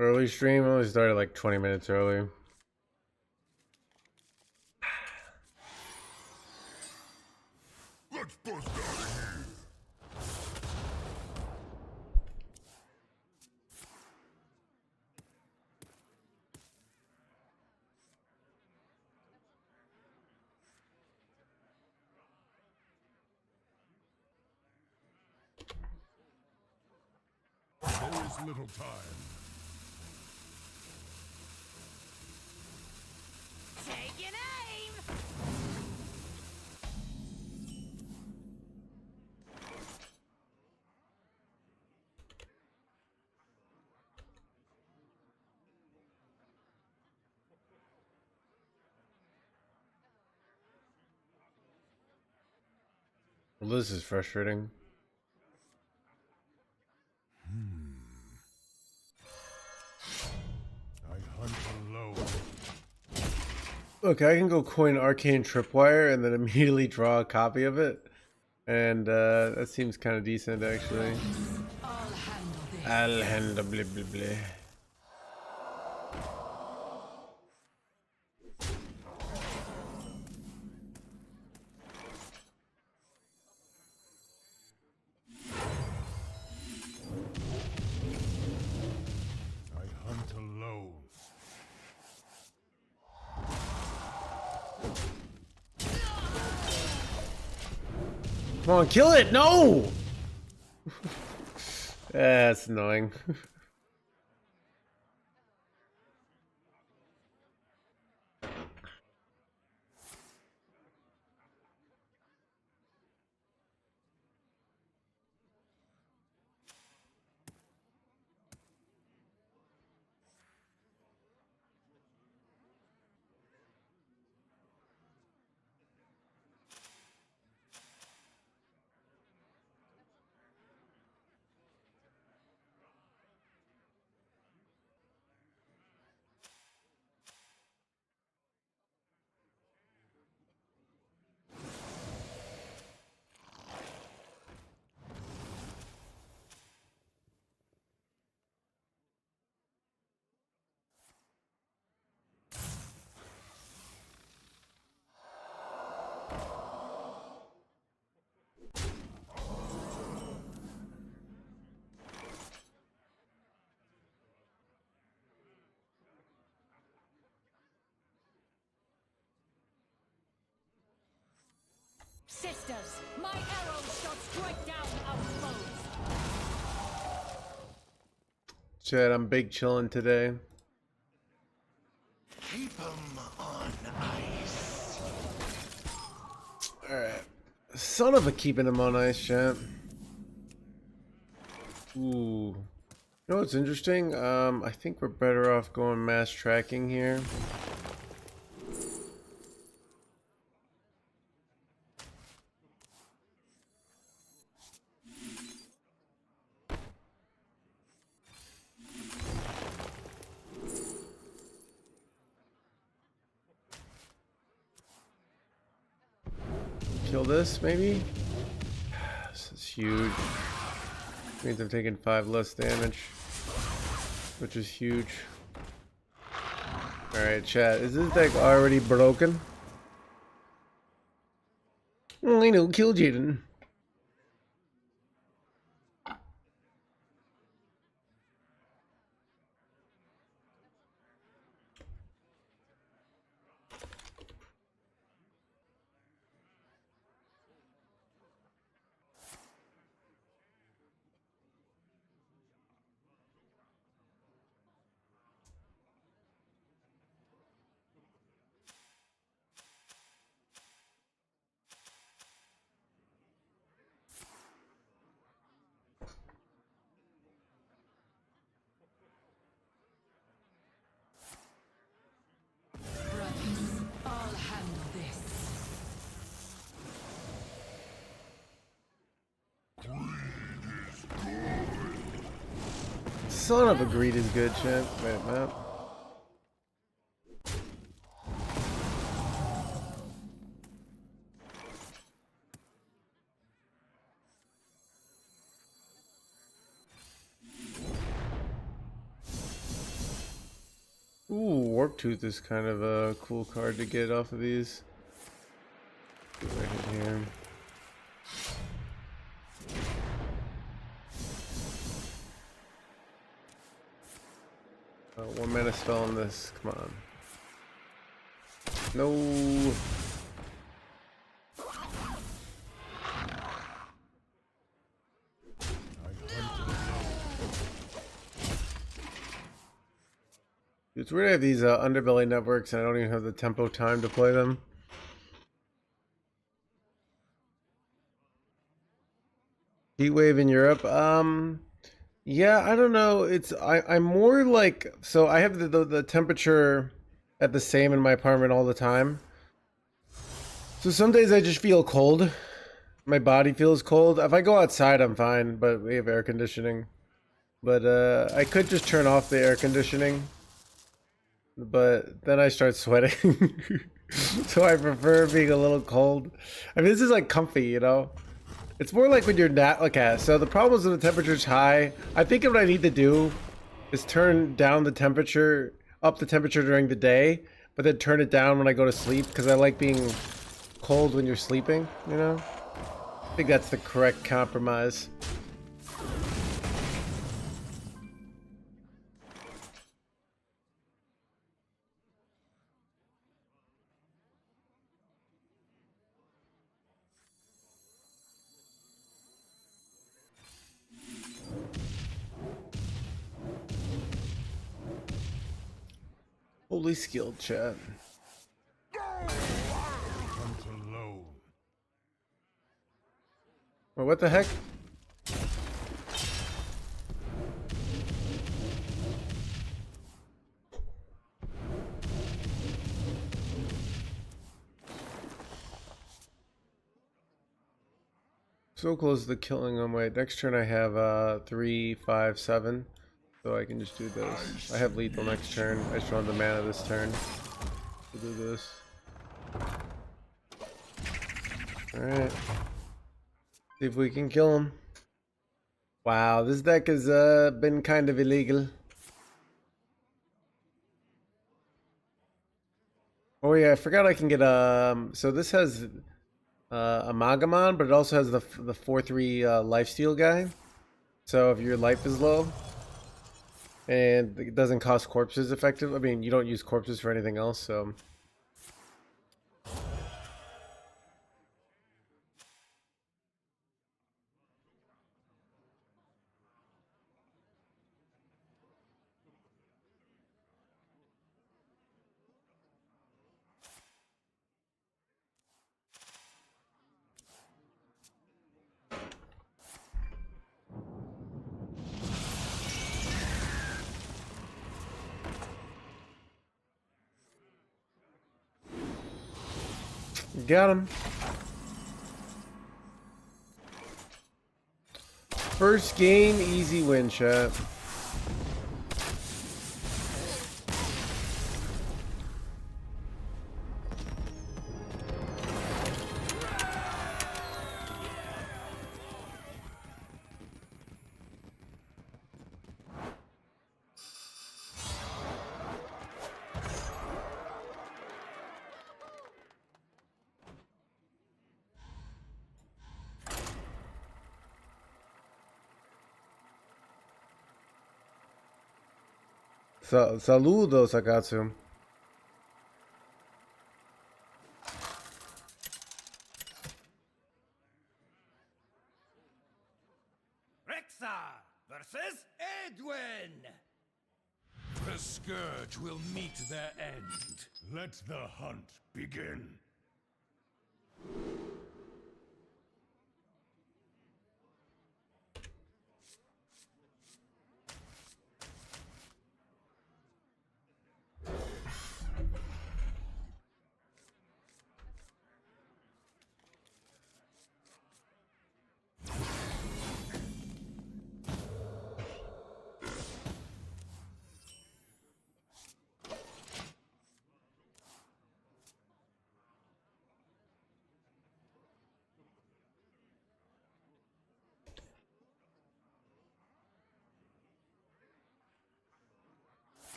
Early stream only started like 20 minutes early. Let's bust out of here. There is little time. Take an aim! Well, this is frustrating. I hunt alone. Look, I can go coin Arcane Tripwire and then immediately draw a copy of it. And that seems kind of decent, actually. I'll handle blah blah blah. I hunt alone. Come on, kill it! No! That's annoying. Sisters, my arrows shall strike down our foes. Chad, I'm big chillin' today. Keep them on ice. Alright. Son of a keeping him on ice, chat. Ooh. You know what's interesting? I think we're better off going mass tracking here. Kill this, maybe? This is huge. Means I'm taking 5 less damage, which is huge. Alright, chat. Is this deck already broken? Oh, I know, kill Jaden. Brothers, I'll handle this. Son of a greed is good, chat. Wait, map. Warp Tooth is kind of a cool card to get off of these. Right here. Oh, 1 mana spell on this. Come on. No. It's weird I have these underbelly networks and I don't even have the tempo time to play them. Heat wave in Europe. Yeah, I don't know. I'm more like, so I have the temperature at the same in my apartment all the time. So some days I just feel cold. My body feels cold. If I go outside, I'm fine, but we have air conditioning. But I could just turn off the air conditioning. But then I start sweating. So I prefer being a little cold. I mean, this is like comfy, you know? It's more like when you're not, okay, so the problem is when the temperature's high. I think what I need to do is turn down the temperature, up the temperature during the day, but then turn it down when I go to sleep, because I like being cold when you're sleeping, you know? I think that's the correct compromise. Holy skilled chat. Hunt alone. Well, what the heck? So close to killing them. Wait, next turn I have 3, 5, 7. So I can just do this. I have lethal next turn. I just don't have the mana this turn to do this. Alright. See if we can kill him. Wow, this deck has been kind of illegal. Oh yeah, I forgot I can get so this has a Magamon, but it also has the 4/3 lifesteal guy. So if your life is low and it doesn't cost corpses effective, I mean you don't use corpses for anything else, so got him. First game, easy win, chat. Saludos, Akatsu. Rexa versus Edwin! The scourge will meet their end. Let the hunt begin.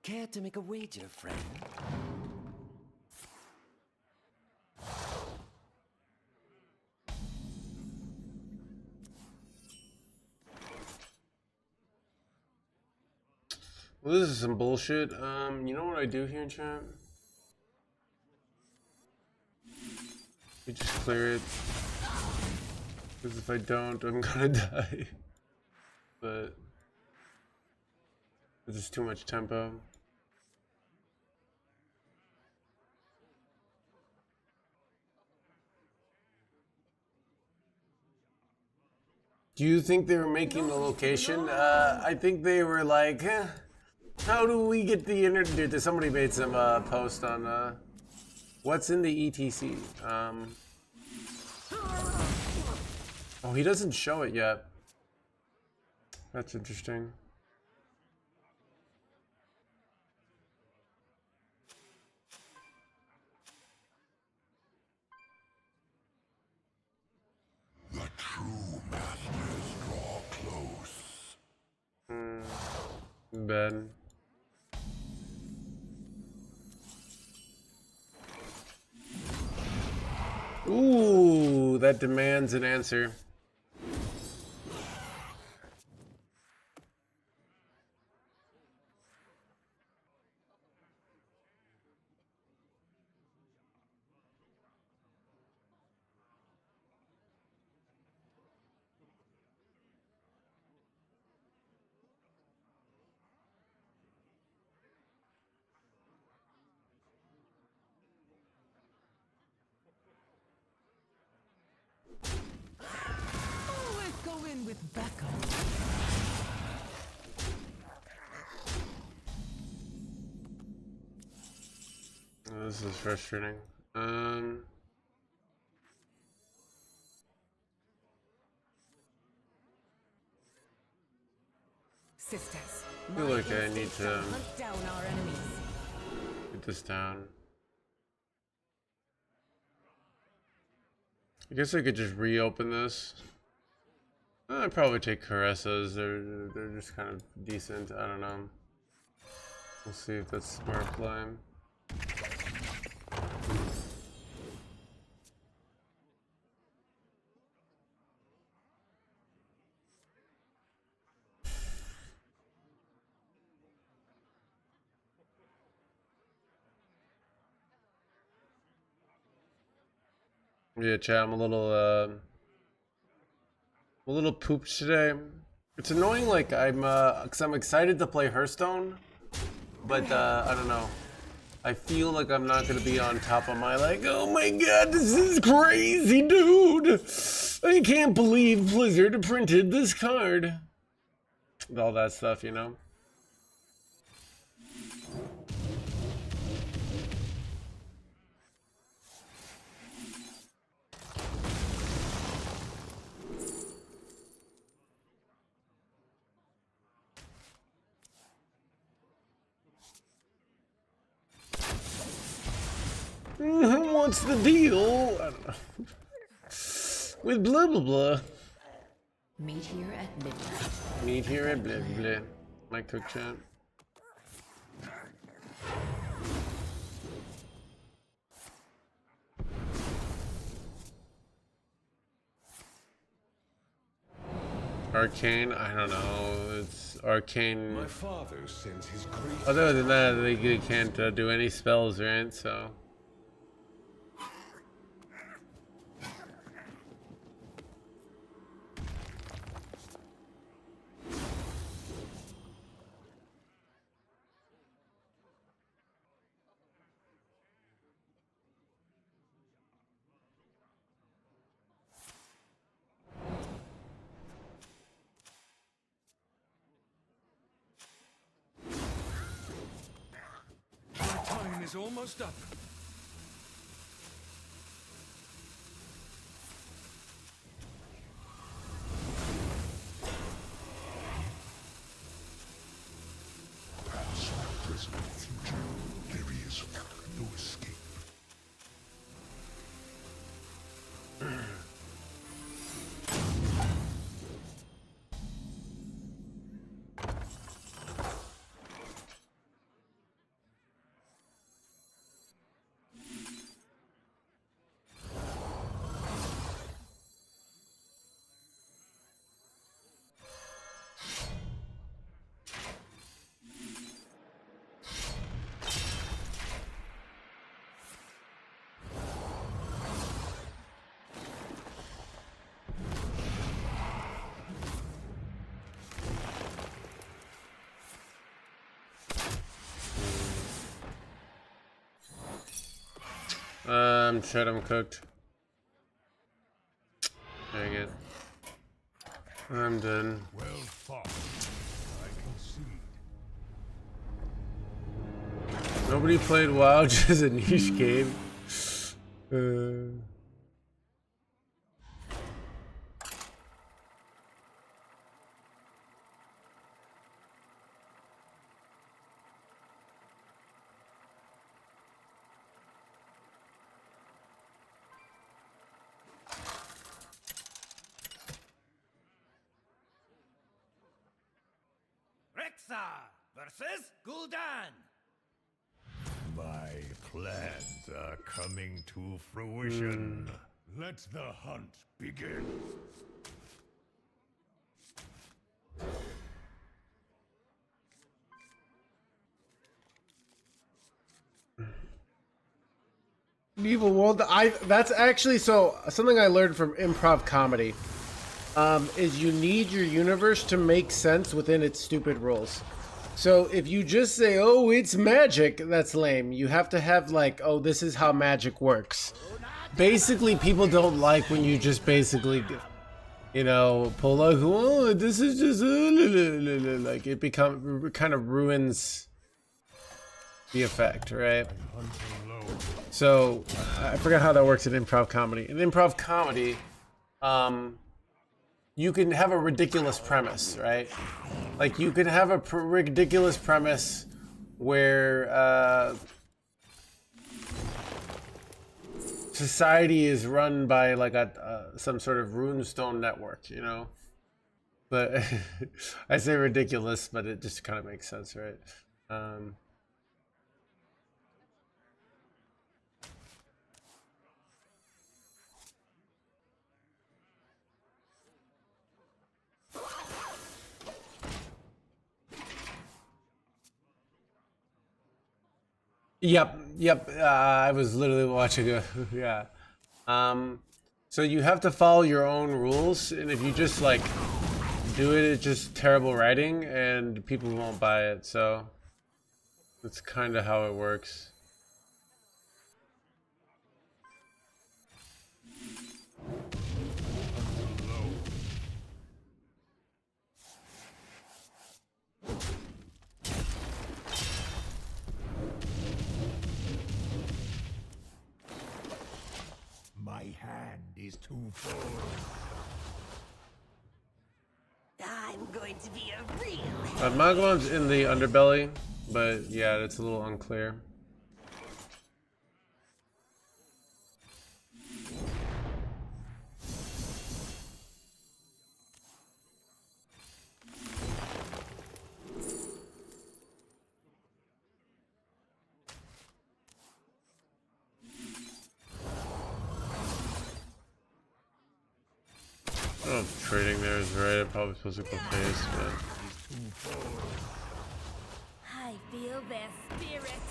Care to make a wager, friend? Well, this is some bullshit. You know what I do here in chat? You just clear it. Because if I don't, I'm gonna die. But it's just too much tempo. Do you think they were making the location? I think they were like, how do we get the internet? Dude, somebody made some post on what's in the ETC. Oh, he doesn't show it yet. That's interesting. The true masters draw close. Ben. Ooh, that demands an answer. Always go in with backup. Oh, this is frustrating. Sisters, I feel like I need to hunt down our enemies. get this down. I guess I could just reopen this. I'd probably take Caresses. They're just kind of decent. I don't know. We'll see if that's smart play. Yeah, chat. I'm a little pooped today. It's annoying. Like cause I'm excited to play Hearthstone, but I don't know. I feel like I'm not gonna be on top of my like. Oh my god, this is crazy, dude! I can't believe Blizzard printed this card. All that stuff, you know. What's the deal? I don't know. With blah blah blah. Meet here at midnight. Meet here at blah blah blah. My cook chat. Arcane, I don't know. It's arcane. My father sends his great. Other than that, they can't do any spells, right? So. My time is almost up. Past, present, future. There is no escape. Shit, I'm cooked. Dang it. I'm done. Well fought. I concede. Nobody played WoW, just a niche game. Rexar versus Gul'dan. My plans are coming to fruition. Let the hunt begin. Medieval world. That's actually so something I learned from improv comedy. Is you need your universe to make sense within its stupid rules. So if you just say, "Oh, it's magic," that's lame. You have to have like, "Oh, this is how magic works." Basically, people don't like when you just basically, you know, pull like, "Oh, this is just like it kind of ruins the effect, right?" So I forgot how that works in improv comedy. In improv comedy, you can have a ridiculous premise, right? Like you can have a ridiculous premise where society is run by like some sort of runestone network, you know. But I say ridiculous, but it just kind of makes sense, right? Yep. I was literally watching a yeah. So you have to follow your own rules, and if you just like do it, it's just terrible writing, and people won't buy it. So that's kind of how it works. My hand is too full. I'm going to be a real. Magwan's in the underbelly, but yeah, it's a little unclear. I don't know if trading there is right. I'm probably supposed to go face, but I feel their spirit.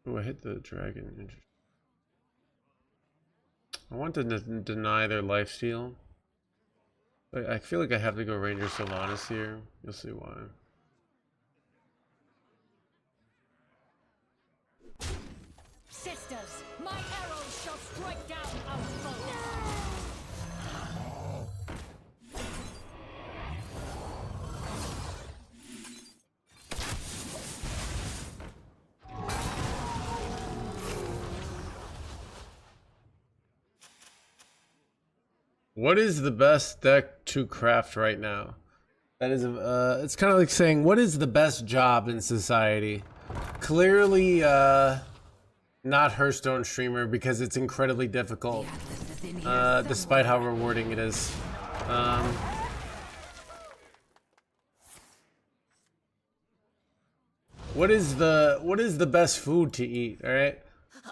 oh, I hit the dragon. I want to deny their lifesteal. I feel like I have to go Ranger Sylvanas here. You'll see why. Sisters, my arrows shall strike down our foes. What is the best deck to craft right now? That is it's kind of like saying, what is the best job in society? Clearly, not Hearthstone streamer because it's incredibly difficult, despite how rewarding it is. What is the best food to eat? All right,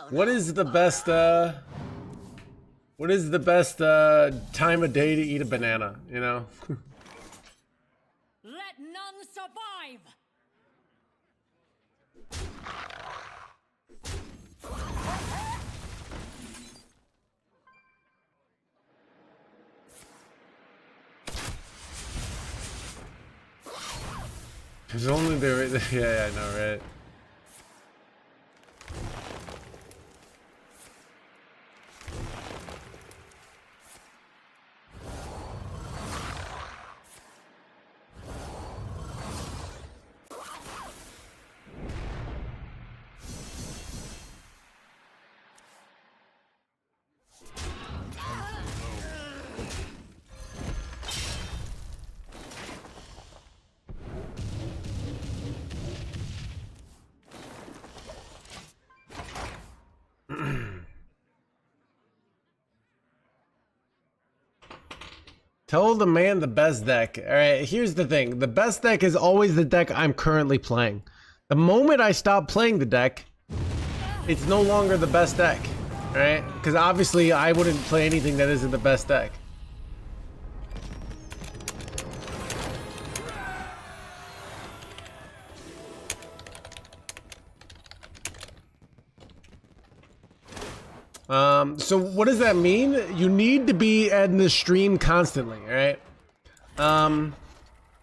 what is the best time of day to eat a banana? You know. Let none survive. There's only the yeah, I know, right? Tell the man the best deck. All right, here's the thing. The best deck is always the deck I'm currently playing. The moment I stop playing the deck, it's no longer the best deck. All right? Because obviously I wouldn't play anything that isn't the best deck. So what does that mean? You need to be in the stream constantly, all right?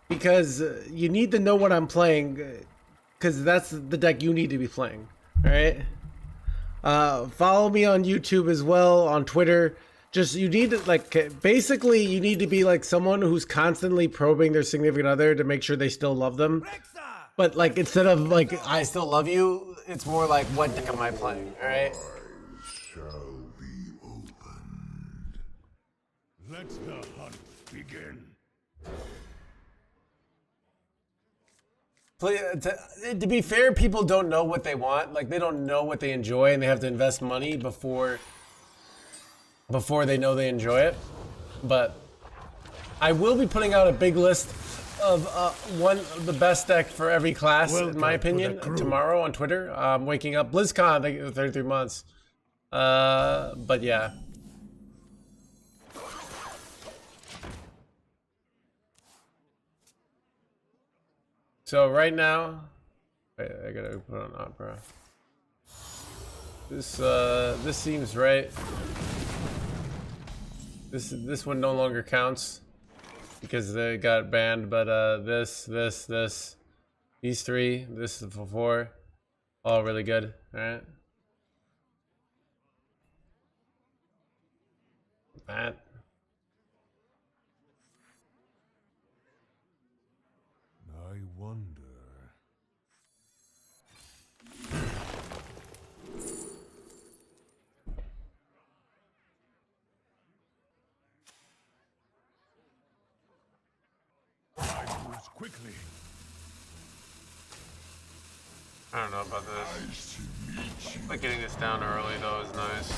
Because you need to know what I'm playing, because that's the deck you need to be playing, all right? Follow me on YouTube as well, on Twitter. Just, you need to, like, basically you need to be like someone who's constantly probing their significant other to make sure they still love them. But like, instead of like, I still love you, it's more like, what deck am I playing, all right? Let the hunt begin. To be fair, people don't know what they want. Like, they don't know what they enjoy, and they have to invest money before they know they enjoy it. But I will be putting out a big list of the best deck for every class, in my opinion, tomorrow on Twitter. I'm waking up BlizzCon, I think, 33 months. But yeah. So right now, wait, I gotta put on Opera. This seems right. This one no longer counts because they got banned. But this, these three, this is for 4, all really good. All right. That. I wonder. I moves quickly. I don't know about this. Like, getting this down early though is nice,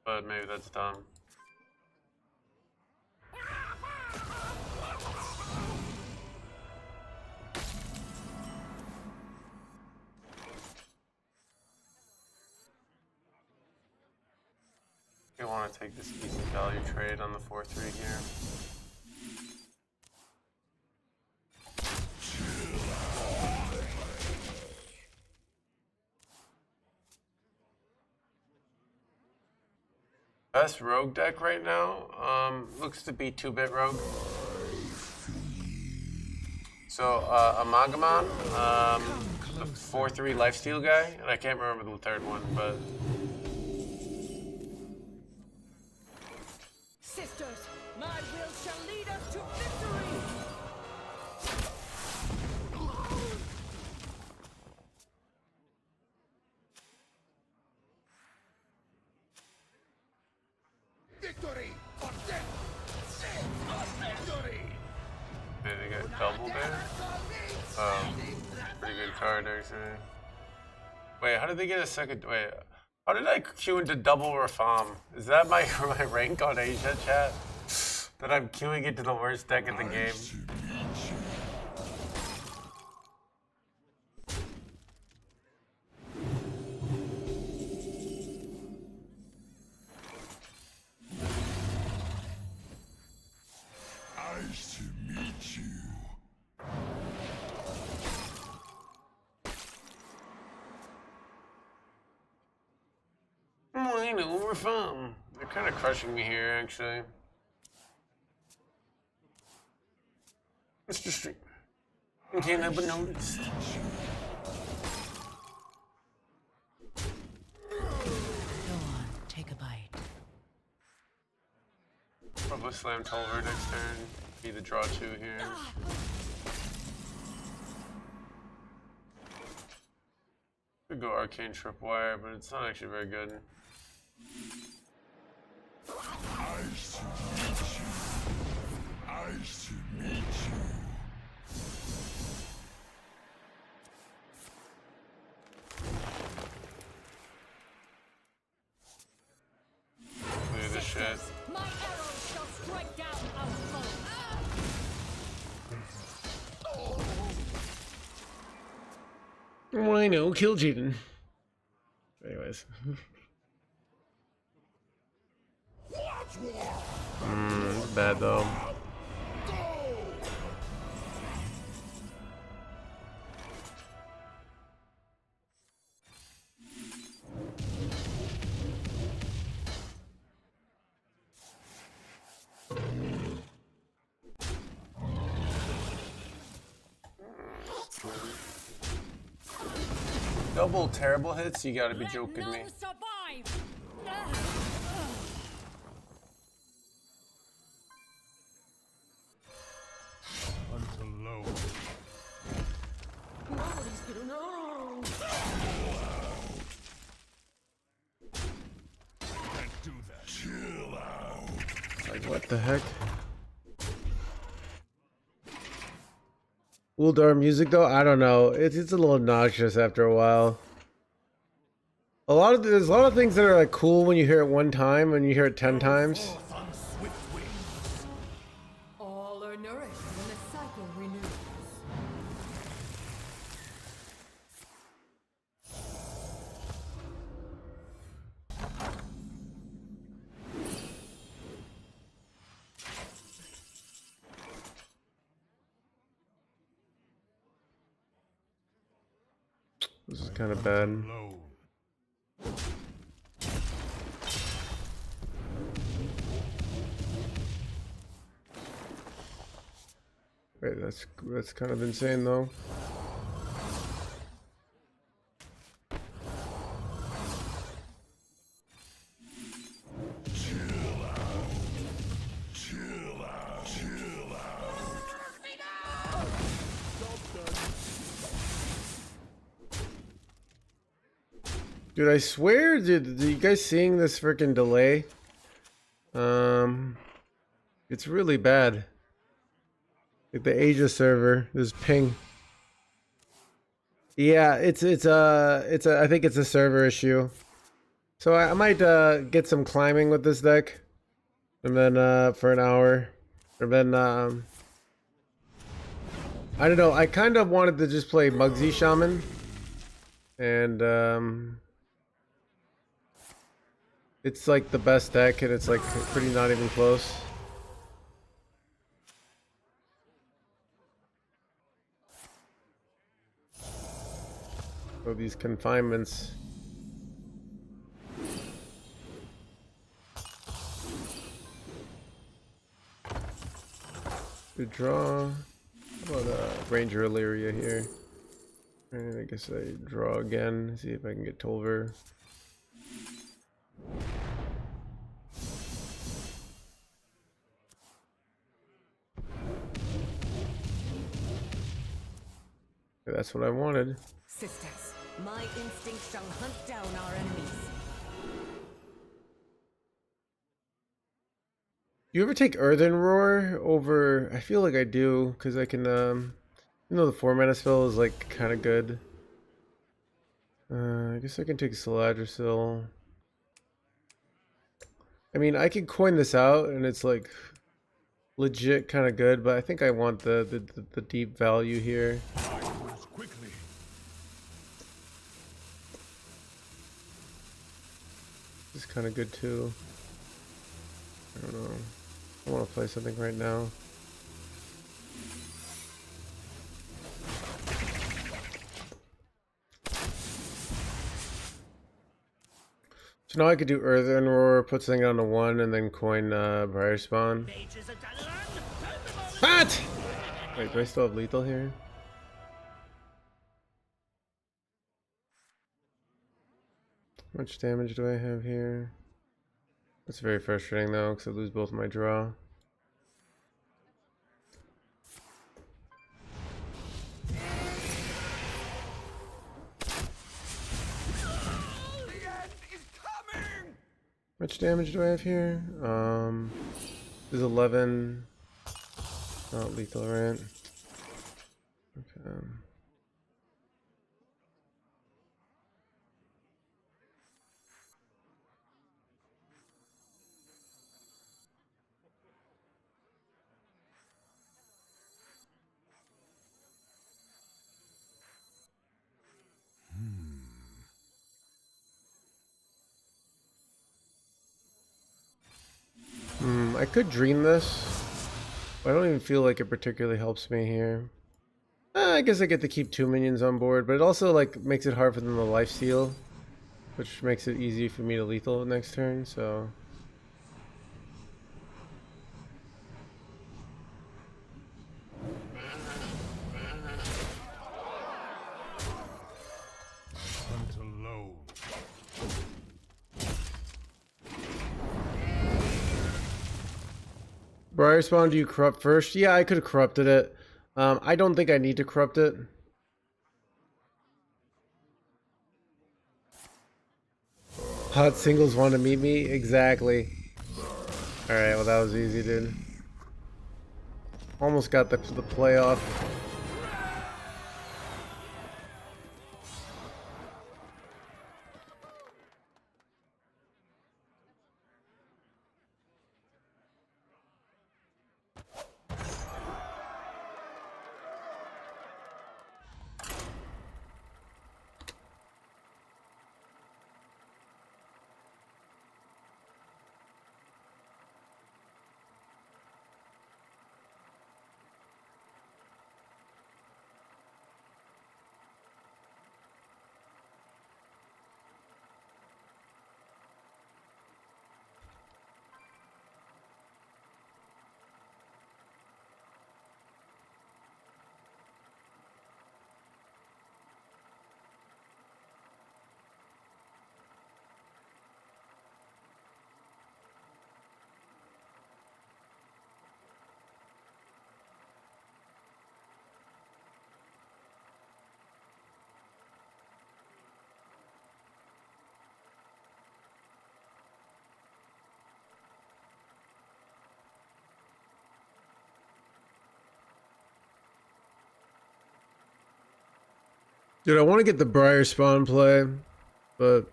but maybe that's dumb. You want to take this easy value trade on the 4-3 here. Best rogue deck right now looks to be 2-bit rogue. So Amagamon, the 4-3 lifesteal guy, and I can't remember the third one, but Sisters, my will shall lead us to victory! Victory or death! Victory! they got double there. Pretty good card actually. Wait, how did they get a second? Wait, how did I queue into double Rafam? Is that my rank on Asia chat? That I'm queuing into the worst deck in the game? Nice to meet you. Oh, you know, Rafam. They're kind of crushing me here, actually. Mr. Stream. Okay, never noticed. Go on, take a bite. Probably slam Tolver next turn. Be the draw 2 here. Could go Arcane Tripwire, but it's not actually very good. Nice to meet you. Nice to meet you. Clear this shit. My arrows shall strike down our foes. Oh, I know, kill Jaden. Anyways. Bad though. Double terrible hits? You gotta be joking me. None survive. Hunt alone. Nobody's gonna know. Can't do that. Chill out. Like, what the heck? Uldar music though, I don't know. It's a little obnoxious after a while. There's a lot of things that are like cool when you hear it one time, and you hear it 10 times. Forth on swift wings. All are nourished when the cycle renews. This is kind of bad. Alone. Wait, that's kind of insane though. Dude, I swear, dude, you guys seeing this freaking delay? It's really bad. Like the Asia server, this ping. Yeah, I think it's a server issue. So I might get some climbing with this deck, and then for an hour, and then I don't know. I kind of wanted to just play Muggsy Shaman, and it's like the best deck, and it's like pretty not even close. So these confinements. Good draw. How about Ranger Illyria here? And I guess I draw again. See if I can get Tolver. That's what I wanted. Sisters, my instinct shall hunt down our enemies. You ever take Earthen Roar over? I feel like I do, because I can, you know, the 4-mana spell is like kind of good. I guess I can take Saladrisil. I mean, I could coin this out, and it's like legit kind of good, but I think I want the deep value here. Quickly. This is kind of good too. I don't know. I want to play something right now. So now I could do Earthen Roar, put something on the 1, and then coin Briar Spawn. What? Wait, do I still have lethal here? How much damage do I have here? That's very frustrating though, because I lose both my draw. How much damage do I have here? This is 11. Not lethal, right? Okay. I could dream this, but I don't even feel like it particularly helps me here. I guess I get to keep 2 minions on board, but it also like makes it hard for them to lifesteal, which makes it easy for me to lethal next turn, so... Hunt alone. Briar Spawn, do you corrupt first? Yeah, I could have corrupted it. I don't think I need to corrupt it. Hot singles want to meet me? Exactly. Alright, well that was easy, dude. Almost got the playoff. Dude, I want to get the Briar Spawn play, but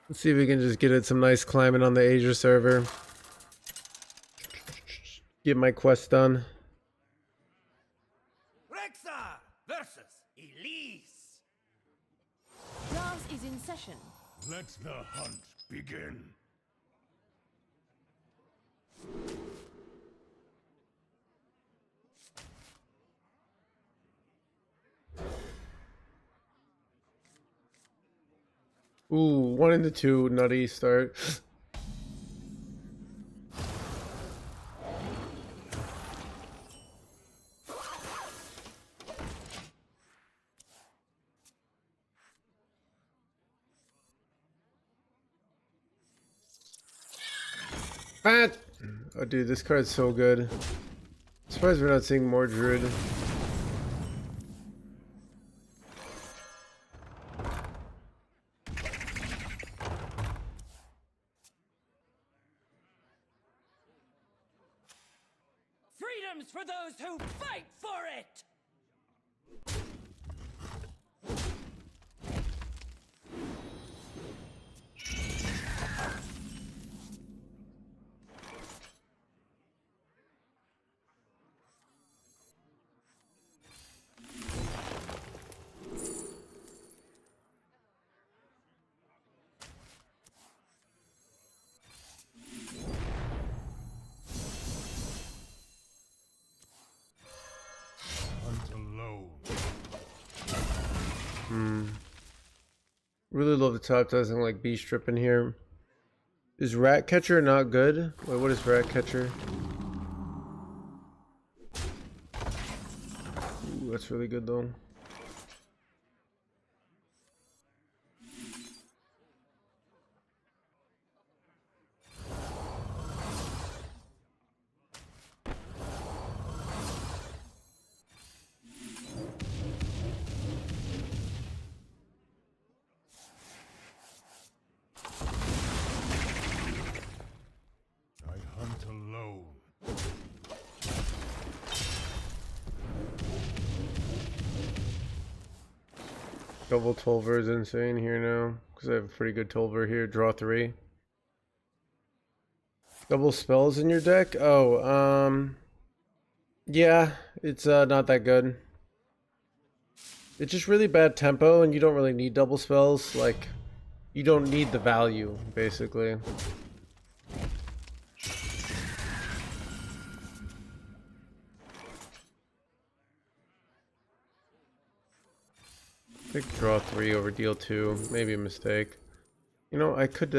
let's see if we can just get it some nice climbing on the Asia server. Get my quest done. Rexar versus Elise. Class is in session. Let the hunt begin. Ooh, 1 into 2, nutty start. Ah! Oh, dude, this card's so good. Surprised we're not seeing more Druid. Freedom's for those who fight for it. Hunt alone. Really love the top doesn't like beast strip in here. Is Rat Catcher not good? Wait, what is Rat Catcher? Ooh, that's really good though. Double Tolver is insane here now because I have a pretty good Tolver here. Draw 3. Double spells in your deck? Oh, yeah, it's not that good. It's just really bad tempo, and you don't really need double spells. Like, you don't need the value, basically. I think draw 3 over deal 2, maybe a mistake. You know, I could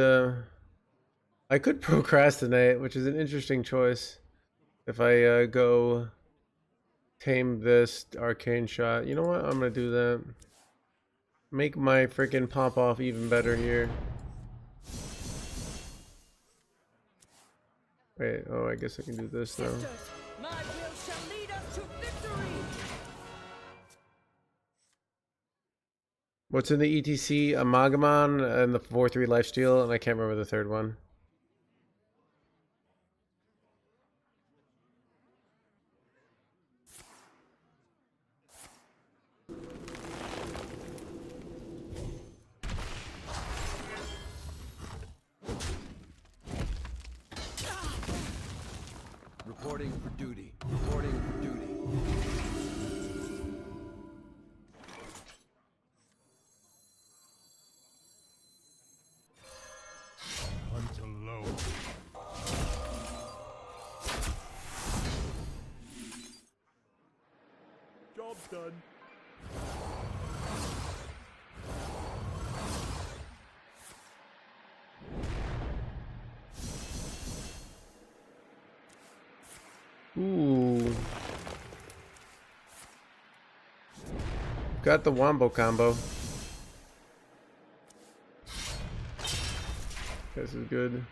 procrastinate, which is an interesting choice. If I go tame this arcane shot, you know what? I'm gonna do that. Make my freaking pop off even better here. Wait, oh, I guess I can do this now. Sisters, my will shall lead us to victory. What's in the ETC? A Magamon and the 4/3 lifesteal, and I can't remember the third one. Reporting for duty. Reporting for duty. Hunt alone. Job done. Ooh. Got the Wombo combo. This is good.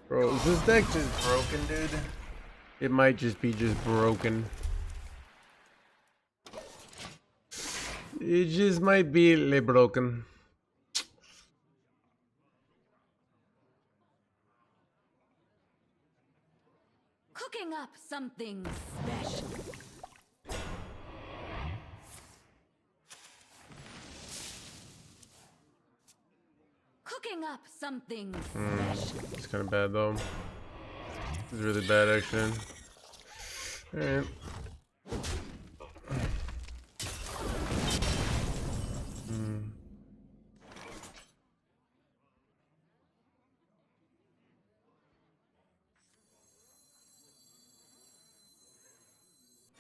Bro, is this deck just broken, dude? It might just be broken. It just might be broken. Cooking up something special. Cooking up something special. It's kind of bad though. It's really bad actually. Alright.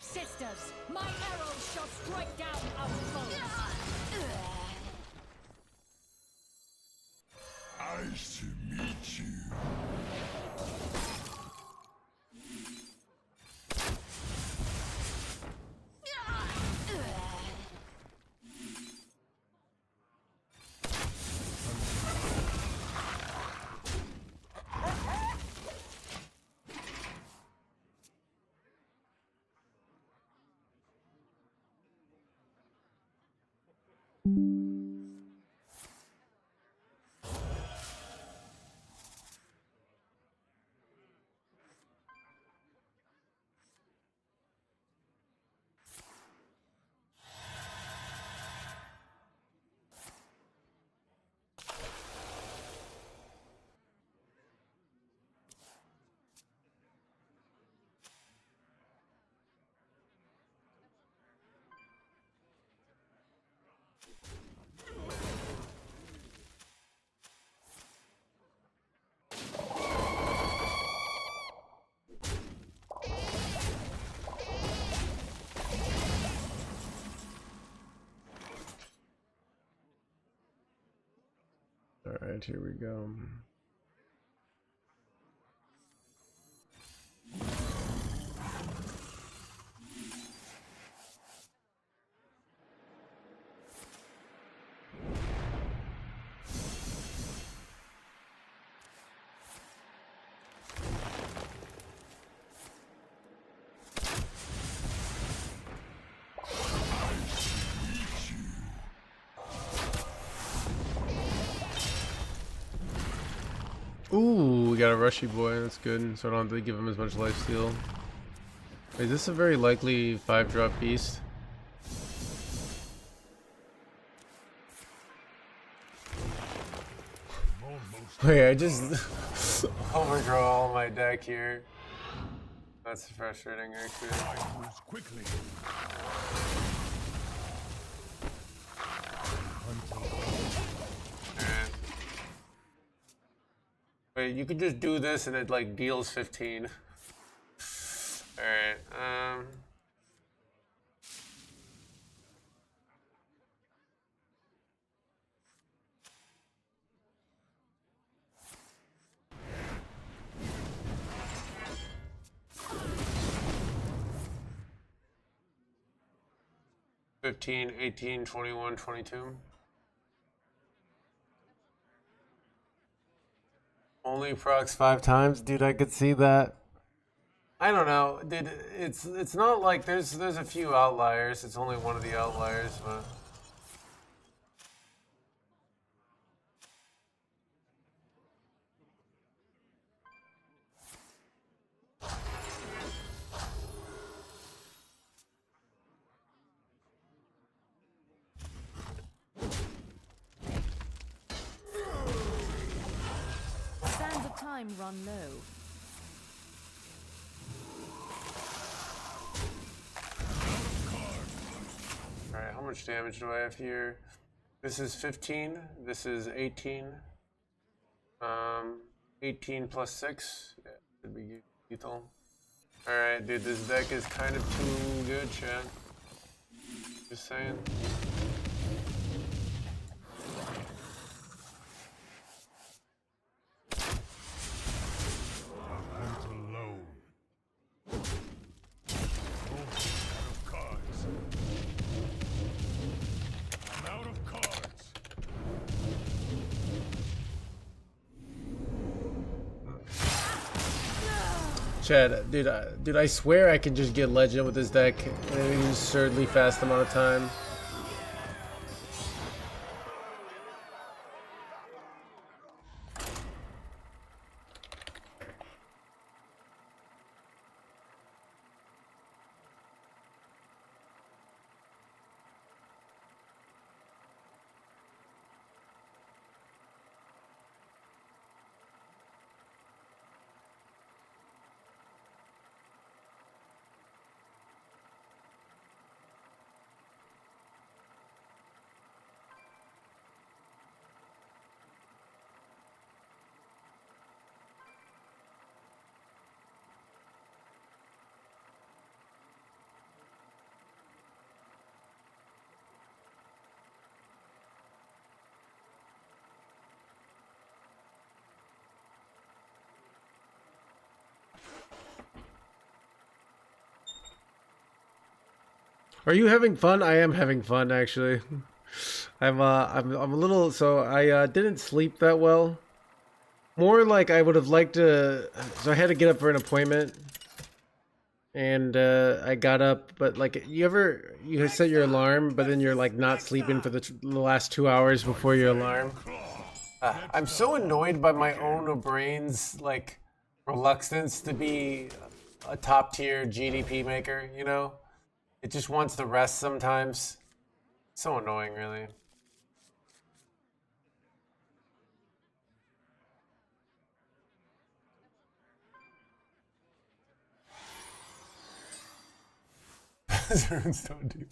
Sisters, my arrows shall strike down our foes. Nice to meet you. Alright, here we go. Ooh, we got a rushy boy. That's good. So I don't have to give him as much life steal. Is this a very likely 5-drop beast? Wait, I just overdraw all my deck here. That's frustrating, actually. Moves quickly. Alright. Wait, you could just do this and it like deals 15. Alright, 15, 18, 21, 22. Only procs 5 times? Dude, I could see that. I don't know. Dude, it's not like there's a few outliers. It's only one of the outliers, but Sands of time run low. alright, how much damage do I have here? This is 15, this is 18. 18 plus 6. Yeah, should be lethal. Alright, dude, this deck is kind of too good, chat. Just saying. Hunt alone. Out of cards. I'm out of cards. Chad, dude, I swear I can just get legend with this deck in an absurdly fast amount of time. Are you having fun? I am having fun, actually. I'm a little, so I didn't sleep that well. More like I would have liked to, so I had to get up for an appointment. And I got up, but like you set your alarm, but then you're like not sleeping for the last 2 hours before your alarm. I'm so annoyed by my own brain's like reluctance to be a top tier GDP maker, you know? It just wants to rest sometimes. So annoying, really. Runes don't do.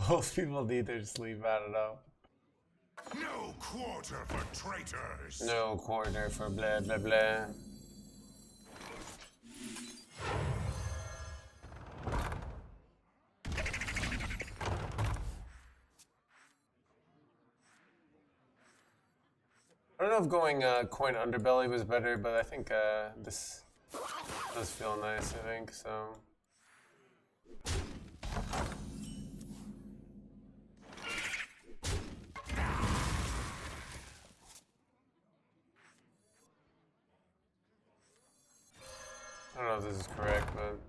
All people need their sleep. I don't know. No quarter for traitors. No quarter for blah blah blah. I don't know if going coin underbelly was better, but I think this does feel nice. I think so. I don't know if this is correct, but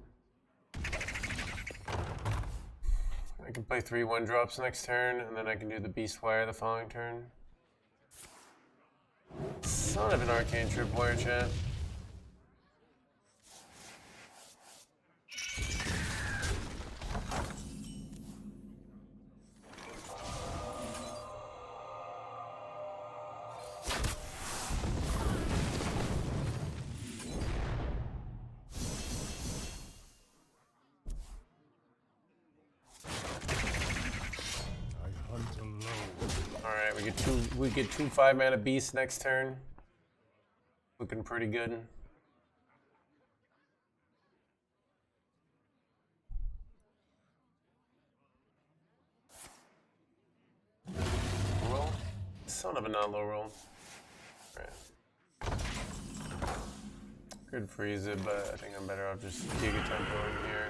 I can play 3 1-drops next turn, and then I can do the Beast Wire the following turn. Son of an arcane tripwire, chat. We get two 5-mana beasts next turn. Looking pretty good. Roll. Son of a non-low roll. Right. Could freeze it, but I think I'm better off just Giga Tempo in here.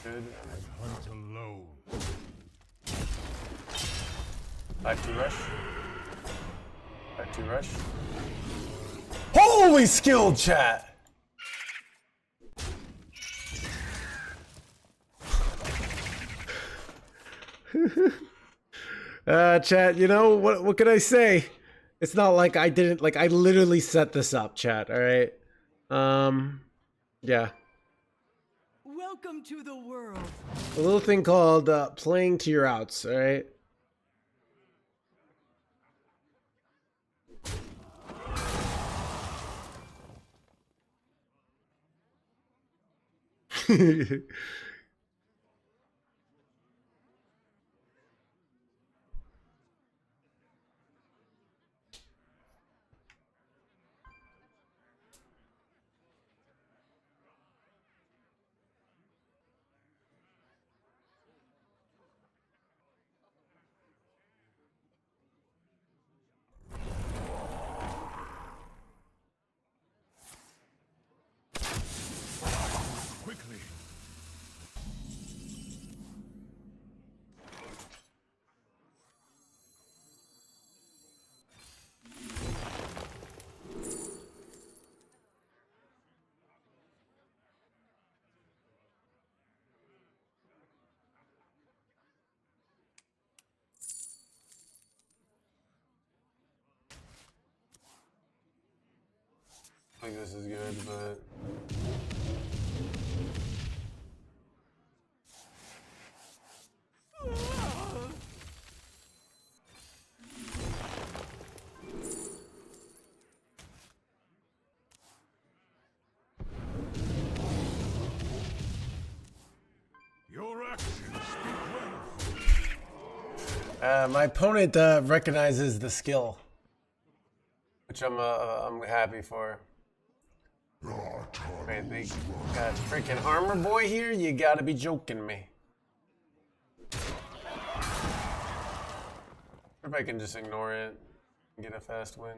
Good. Hunt alone. 5-2 rush. 5-2 rush. Holy skill, chat! Chat, you know, what can I say? It's not like I didn't, like, I literally set this up, chat, alright? Yeah. Welcome to the world. A little thing called playing to your outs, alright? Quickly. I think this is good, but... Your actions speak well. My opponent recognizes the skill, which I'm happy for. Wait, they got freaking armor boy here? You gotta be joking me. If I can just ignore it and get a fast win.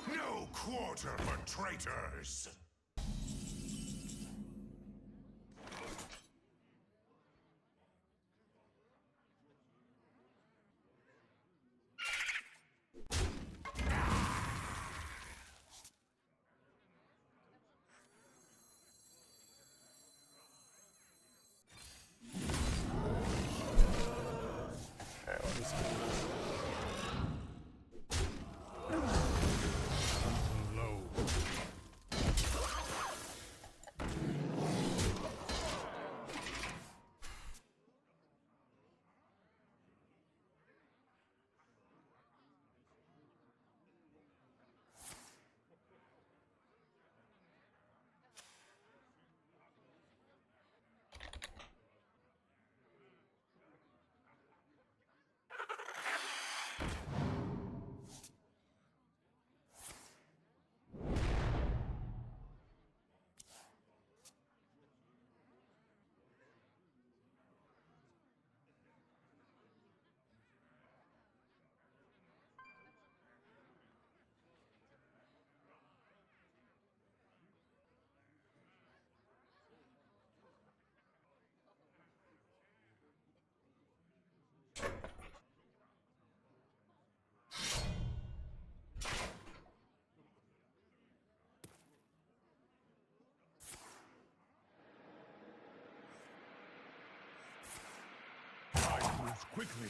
No quarter for traitors. Alright, we'll just do this. Alone. I move quickly.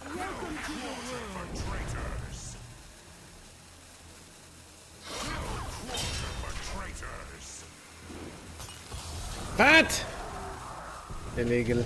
Welcome to the Quarter world. for traitors. No quarter for traitors. Pat! Illegal.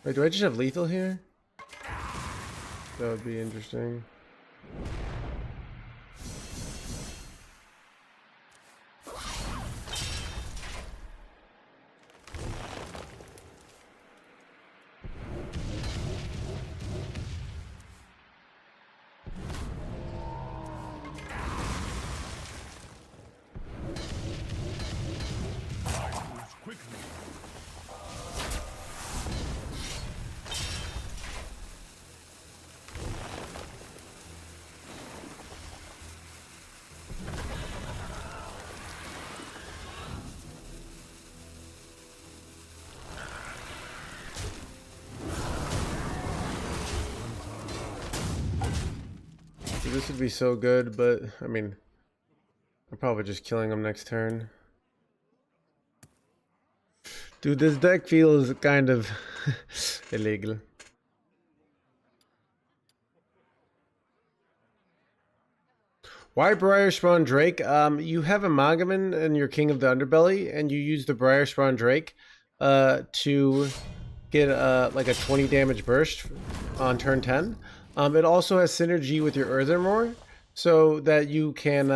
Wait, do I just have lethal here? That would be interesting. Quickly. This would be so good, but I mean, I'm probably just killing him next turn. Dude, this deck feels kind of illegal. Why Briar Spawn Drake? You have a Magaman and you're King of the Underbelly, and you use the Briar Spawn Drake to get like a 20 damage burst on turn 10. It also has synergy with your Earthenroar, so that you can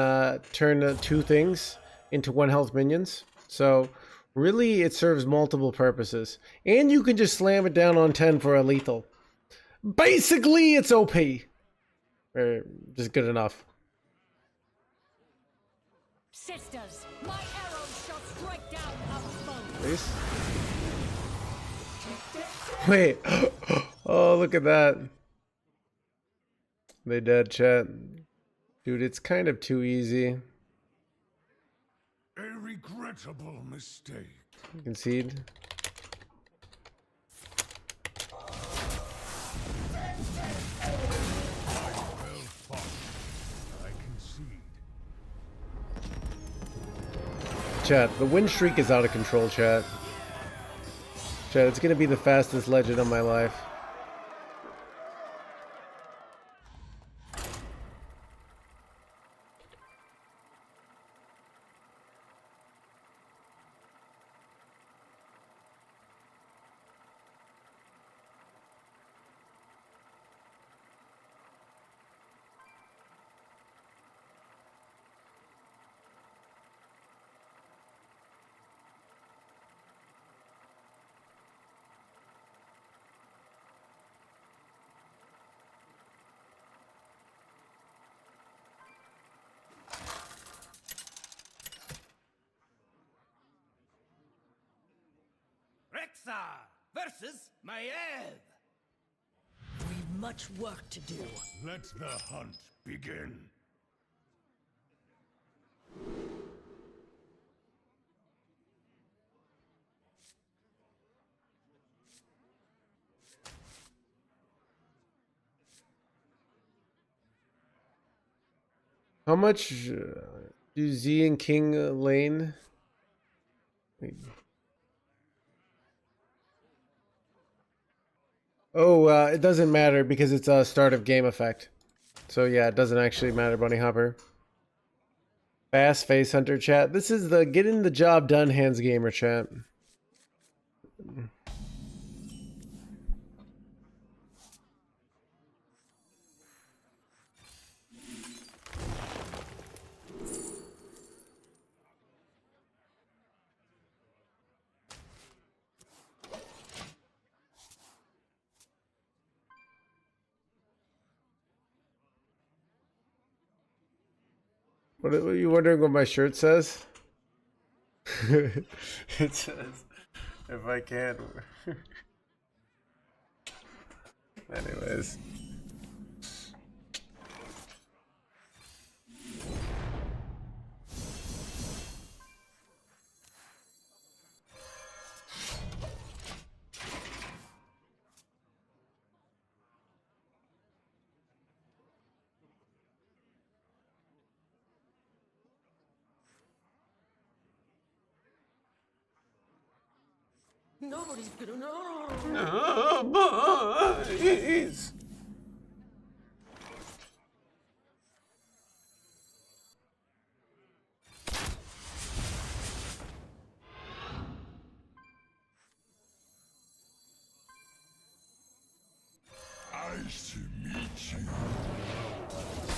turn two things into 1 health minions. So really, it serves multiple purposes. And you can just slam it down on 10 for a lethal. Basically, it's OP. Or just good enough. Sisters, my arrows shall strike down our foes. Please. Wait. Oh, look at that. They dead, chat. Dude, it's kind of too easy. A regrettable mistake. Concede. Well fought. I concede. Chat, the win streak is out of control, chat. Chat, it's gonna be the fastest legend of my life. Rexar versus Maiev. We've much work to do. Let the hunt begin. How much do Z and King lane? Wait. Oh, it doesn't matter because it's a start of game effect. So yeah, it doesn't actually matter, Bunny Hopper. Fast Face Hunter chat. This is the getting the job done HandsGamer chat. What are you wondering what my shirt says? It says, if I can. Anyways. Nobody's gonna know. Oh, boys.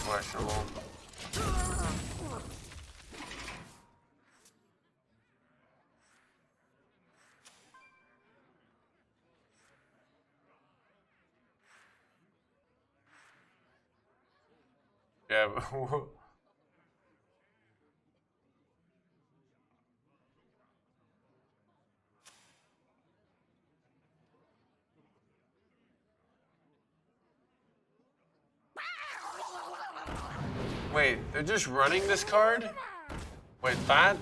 Questionable. Yeah, but wait, they're just running this card? Wait, that?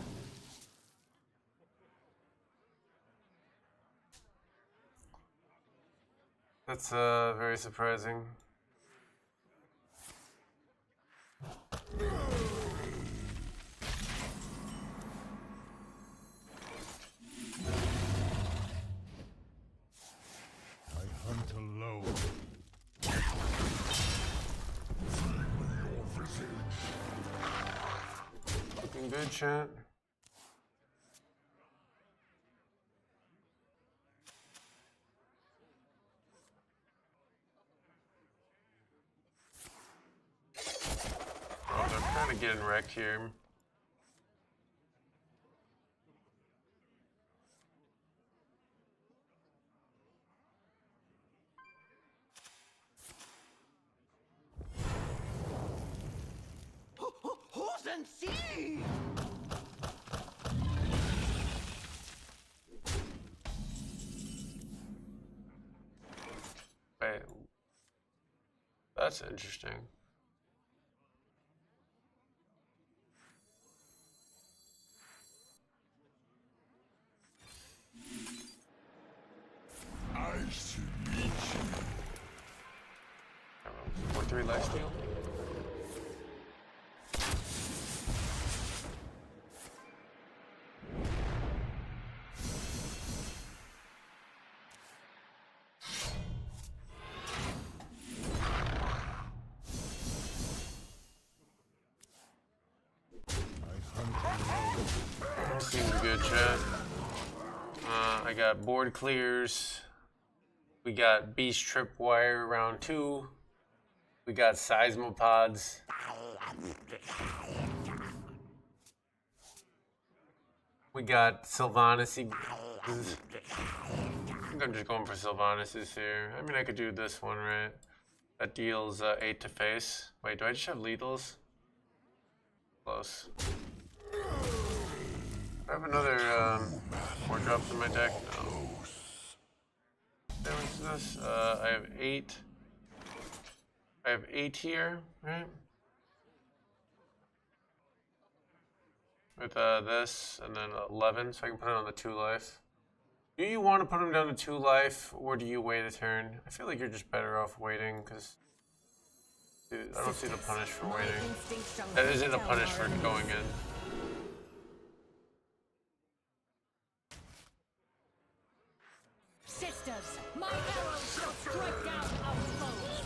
That's very surprising. I hunt alone. Looking good, chat. Oh, they're kind of getting wrecked here. Wait, that's interesting. Nice to meet you. 4-3 lifesteal. Seems good, chat. I got board clears. We got beast tripwire round 2. We got seismopods. We got Sylvanas. I think I'm just going for Sylvanas here. I mean, I could do this one, right? That deals 8 to face. Wait, do I just have lethals? Close. I have another 4 drops in my deck. No. How much is this? I have 8. I have 8 here, right? With this, and then 11, so I can put it on the 2 life. Do you want to put him down to 2 life, or do you wait a turn? I feel like you're just better off waiting, because I don't see the punish for waiting. That isn't a punish for going in. Sisters, my arrows shall strike down our foes.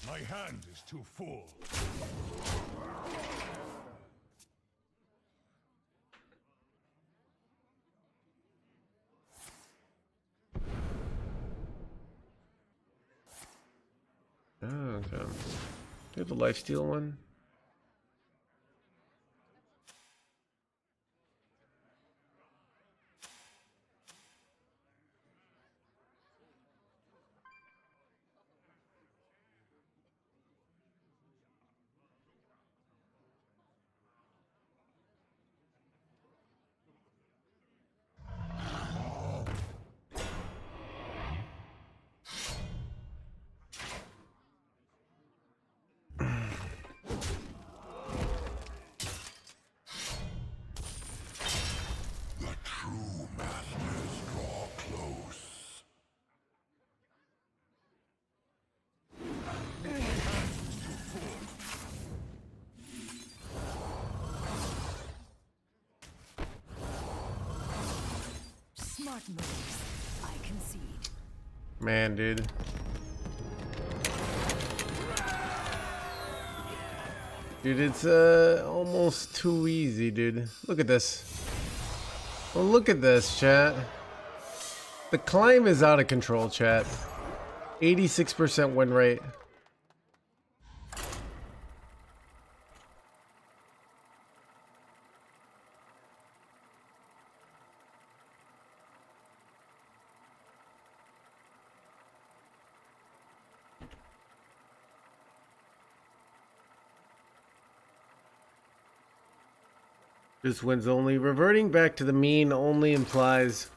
My hand is too full. Oh, okay. Do you have the lifesteal one? Smart moves, I concede. Man, dude. Dude, it's almost too easy, dude. Look at this. Well, look at this, chat. The climb is out of control, chat. 86% win rate. Just wins only. Reverting back to the mean only implies.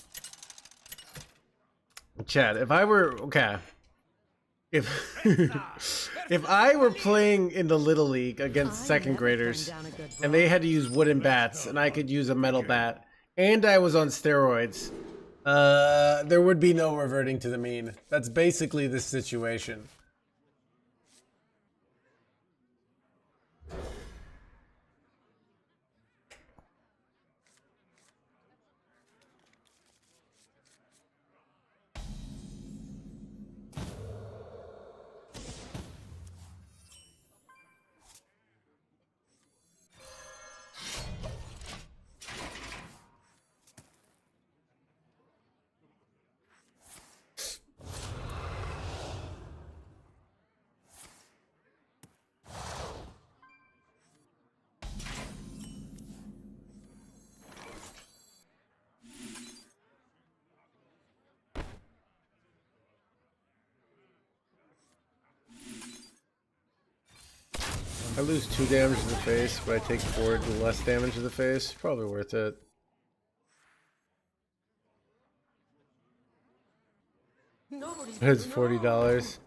Chad, if I were okay, if if I were playing in the little league against second graders and they had to use wooden bats and I could use a metal bat and I was on steroids, there would be no reverting to the mean. That's basically the situation. I lose 2 damage to the face, but I take 4 less damage to the face. Probably worth it. It's $40.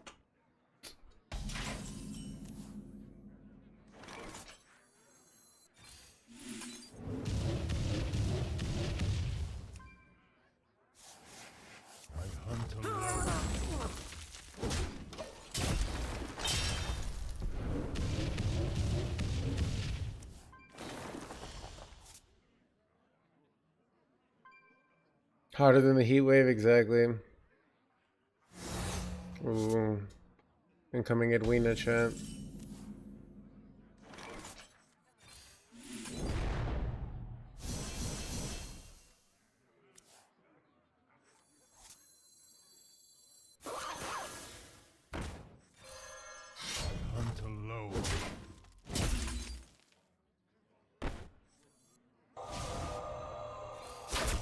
I hunt alone. Hotter than the heat wave, exactly. Ooh. Incoming Edwina chat. Hunt alone.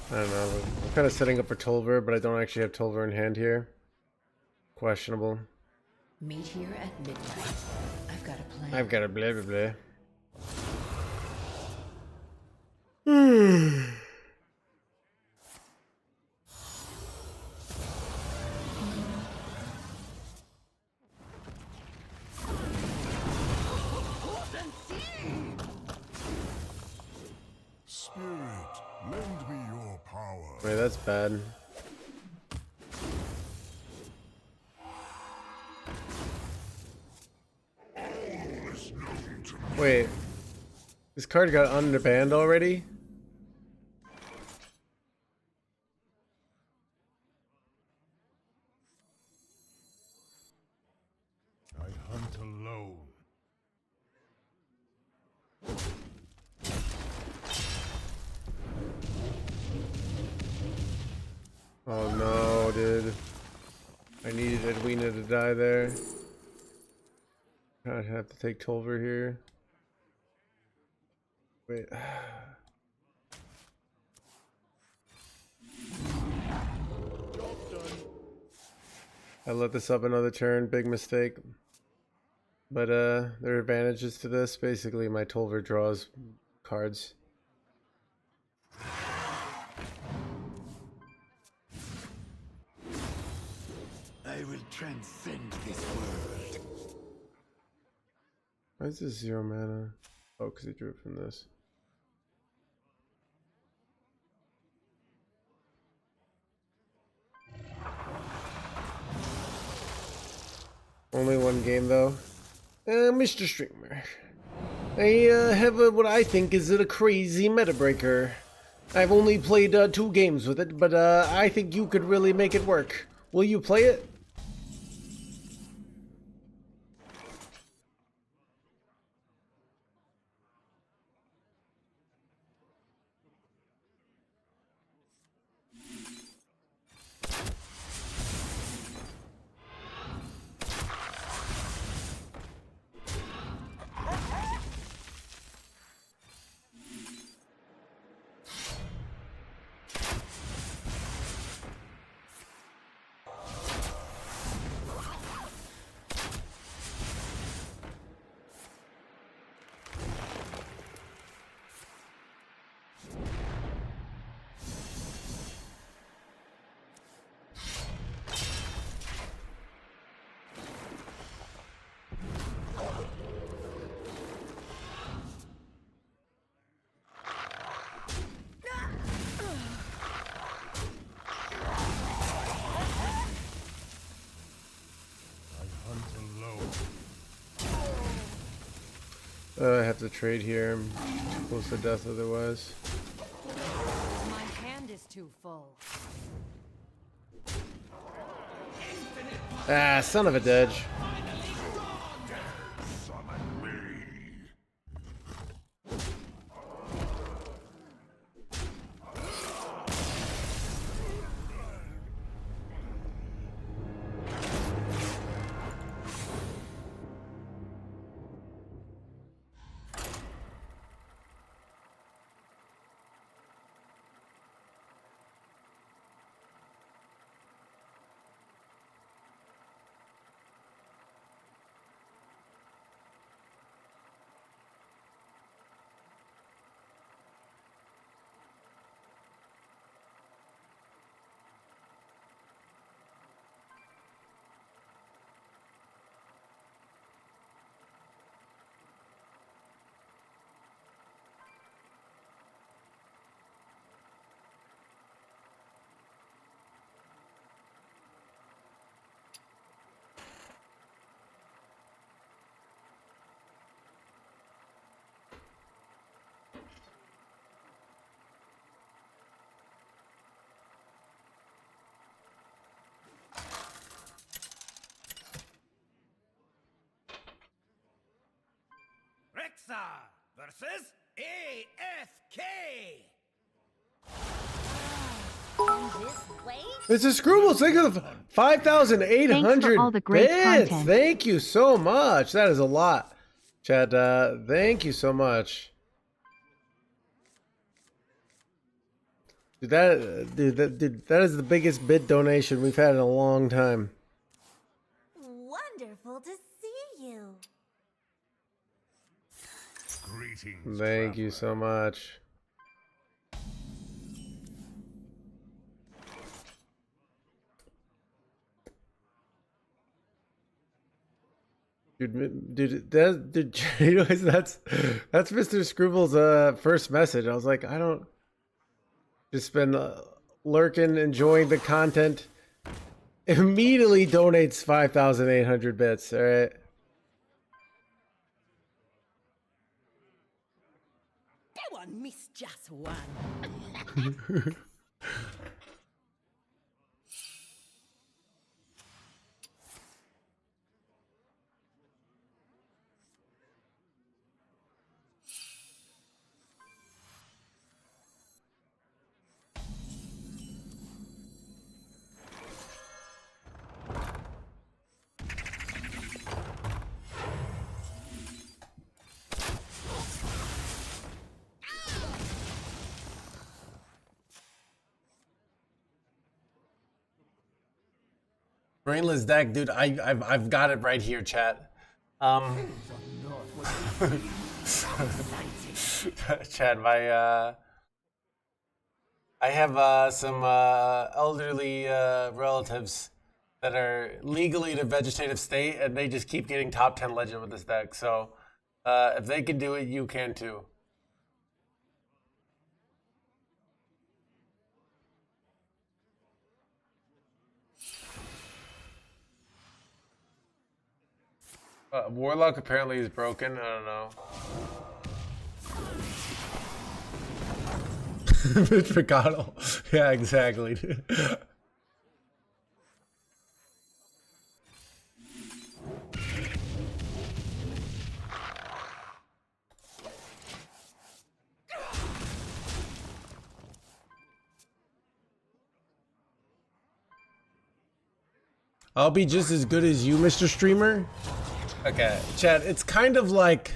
I don't know. I'm kind of setting up for Tolver, but I don't actually have Tolver in hand here. Questionable. Meet here at midnight. I've got a plan. I've got a blah blah blah. Spirit, lend me your power. Wait, that's bad. Wait, this card got unbanned already? I hunt alone. Oh no, dude. I needed Edwina to die there. I'd have to take Tolver here. Wait. I let this up another turn, big mistake. But there are advantages to this. Basically, my Tolver draws cards. I will transcend this world. Why is this 0 mana? Oh, because he drew it from this. Only one game though. Mr. Streamer. I have what I think is a crazy meta breaker. I've only played 2 games with it, but I think you could really make it work. Will you play it? I have to trade here. I'm too close to death otherwise. My hand is too full. Ah, son of a dodge. Rexa versus AFK. Mr. Scroobles, thank you for 5,800 Thanks for all the great bits. content. Thank you so much. That is a lot. Chad, thank you so much. Dude, that is the biggest bid donation we've had in a long time. Wonderful to see you. Greetings. Thank you traveler. so much. Dude, anyways, that's Mr. Scroobles' first message. I was like, I don't just been lurking, enjoying the content. Immediately donates 5,800 bits. All right. Go on, miss just one. Brainless deck, dude. I've got it right here, chat. Chad, I have some elderly relatives that are legally in a vegetative state, and they just keep getting top 10 legend with this deck. So if they can do it, you can too. Warlock apparently is broken. I don't know. Mitch McConnell. Yeah, exactly. I'll be just as good as you, Mr. Streamer. Okay, Chad, it's kind of like...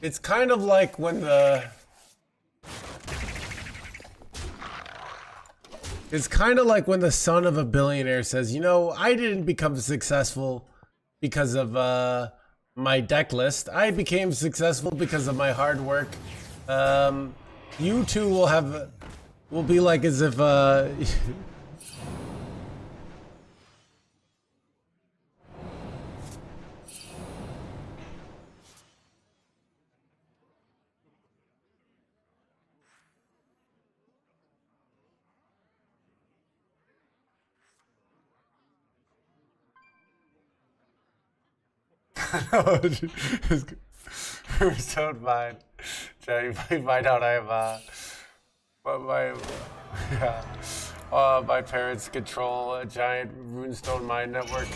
It's kind of like when the... It's kind of like when the son of a billionaire says, you know, I didn't become successful because of my deck list. I became successful because of my hard work. You two will be like as if Hearthstone mine. You find out I have yeah, my parents control a giant runestone mine network.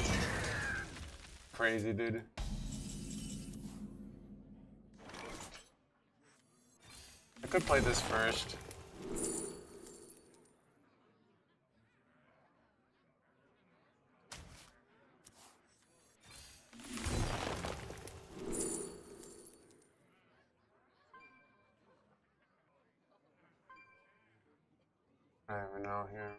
Crazy, dude. I could play this first. I don't even know here.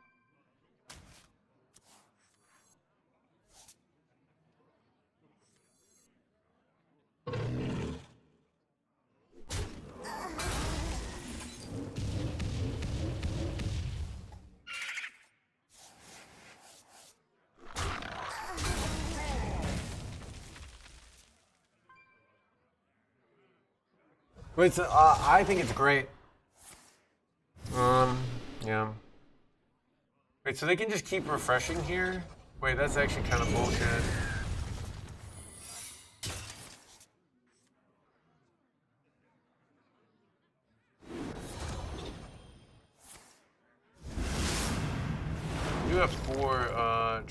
Wait, so, I think it's great. Yeah. Wait, so they can just keep refreshing here? Wait, that's actually kind of bullshit. You have 4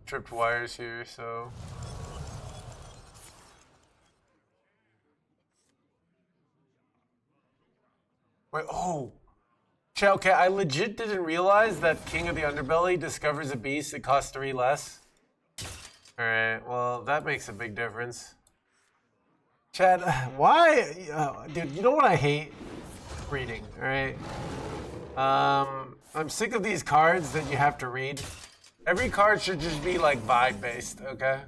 tripped wires here, so. Wait, oh. Okay, I legit didn't realize that King of the Underbelly discovers a beast that costs 3 less. Alright, well, that makes a big difference. Chad, why? Dude, you know what I hate? Reading, alright? I'm sick of these cards that you have to read. Every card should just be like vibe based, okay?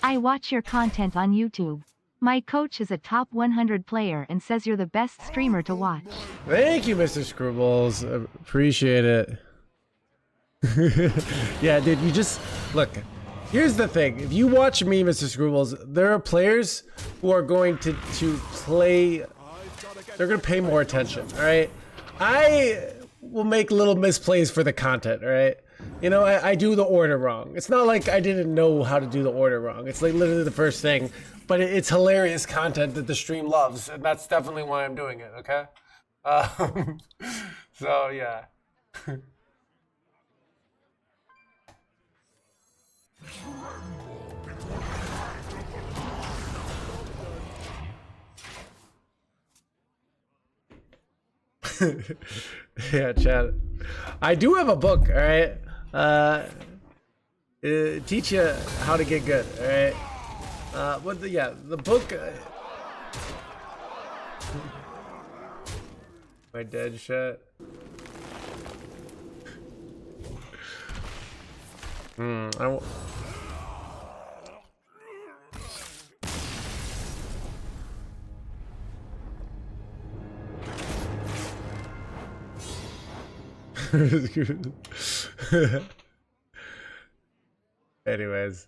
I watch your content on YouTube. My coach is a top 100 player and says you're the best streamer to watch. Thank you, Mr. Scribbles. Appreciate it. Yeah, dude, you just look. Here's the thing: if you watch me, Mr. Scribbles, there are players who are going to play. They're going to pay more attention. All right, I will make little misplays for the content. All right. You know, I do the order wrong. It's not like I didn't know how to do the order wrong. It's like literally the first thing, but it's hilarious content that the stream loves, and that's definitely why I'm doing it, okay? So, yeah. Yeah, chat. I do have a book, all right? Teach you how to get good, all right? The book. My dead shit. Anyways.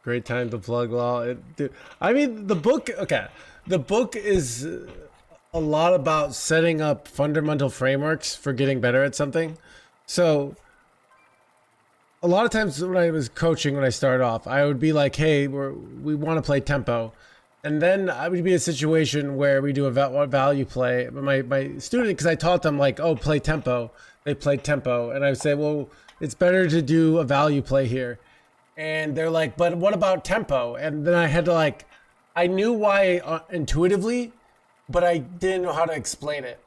Great time to plug law. I mean, the book, okay. The book is a lot about setting up fundamental frameworks for getting better at something. So, a lot of times when I was coaching, when I started off, I would be like, hey, we want to play tempo. And then I would be in a situation where we do a value play. My student, because I taught them like, oh, play tempo. They played tempo. And I would say, well, it's better to do a value play here. And they're like, but what about tempo? And then I had to like, I knew why intuitively, but I didn't know how to explain it.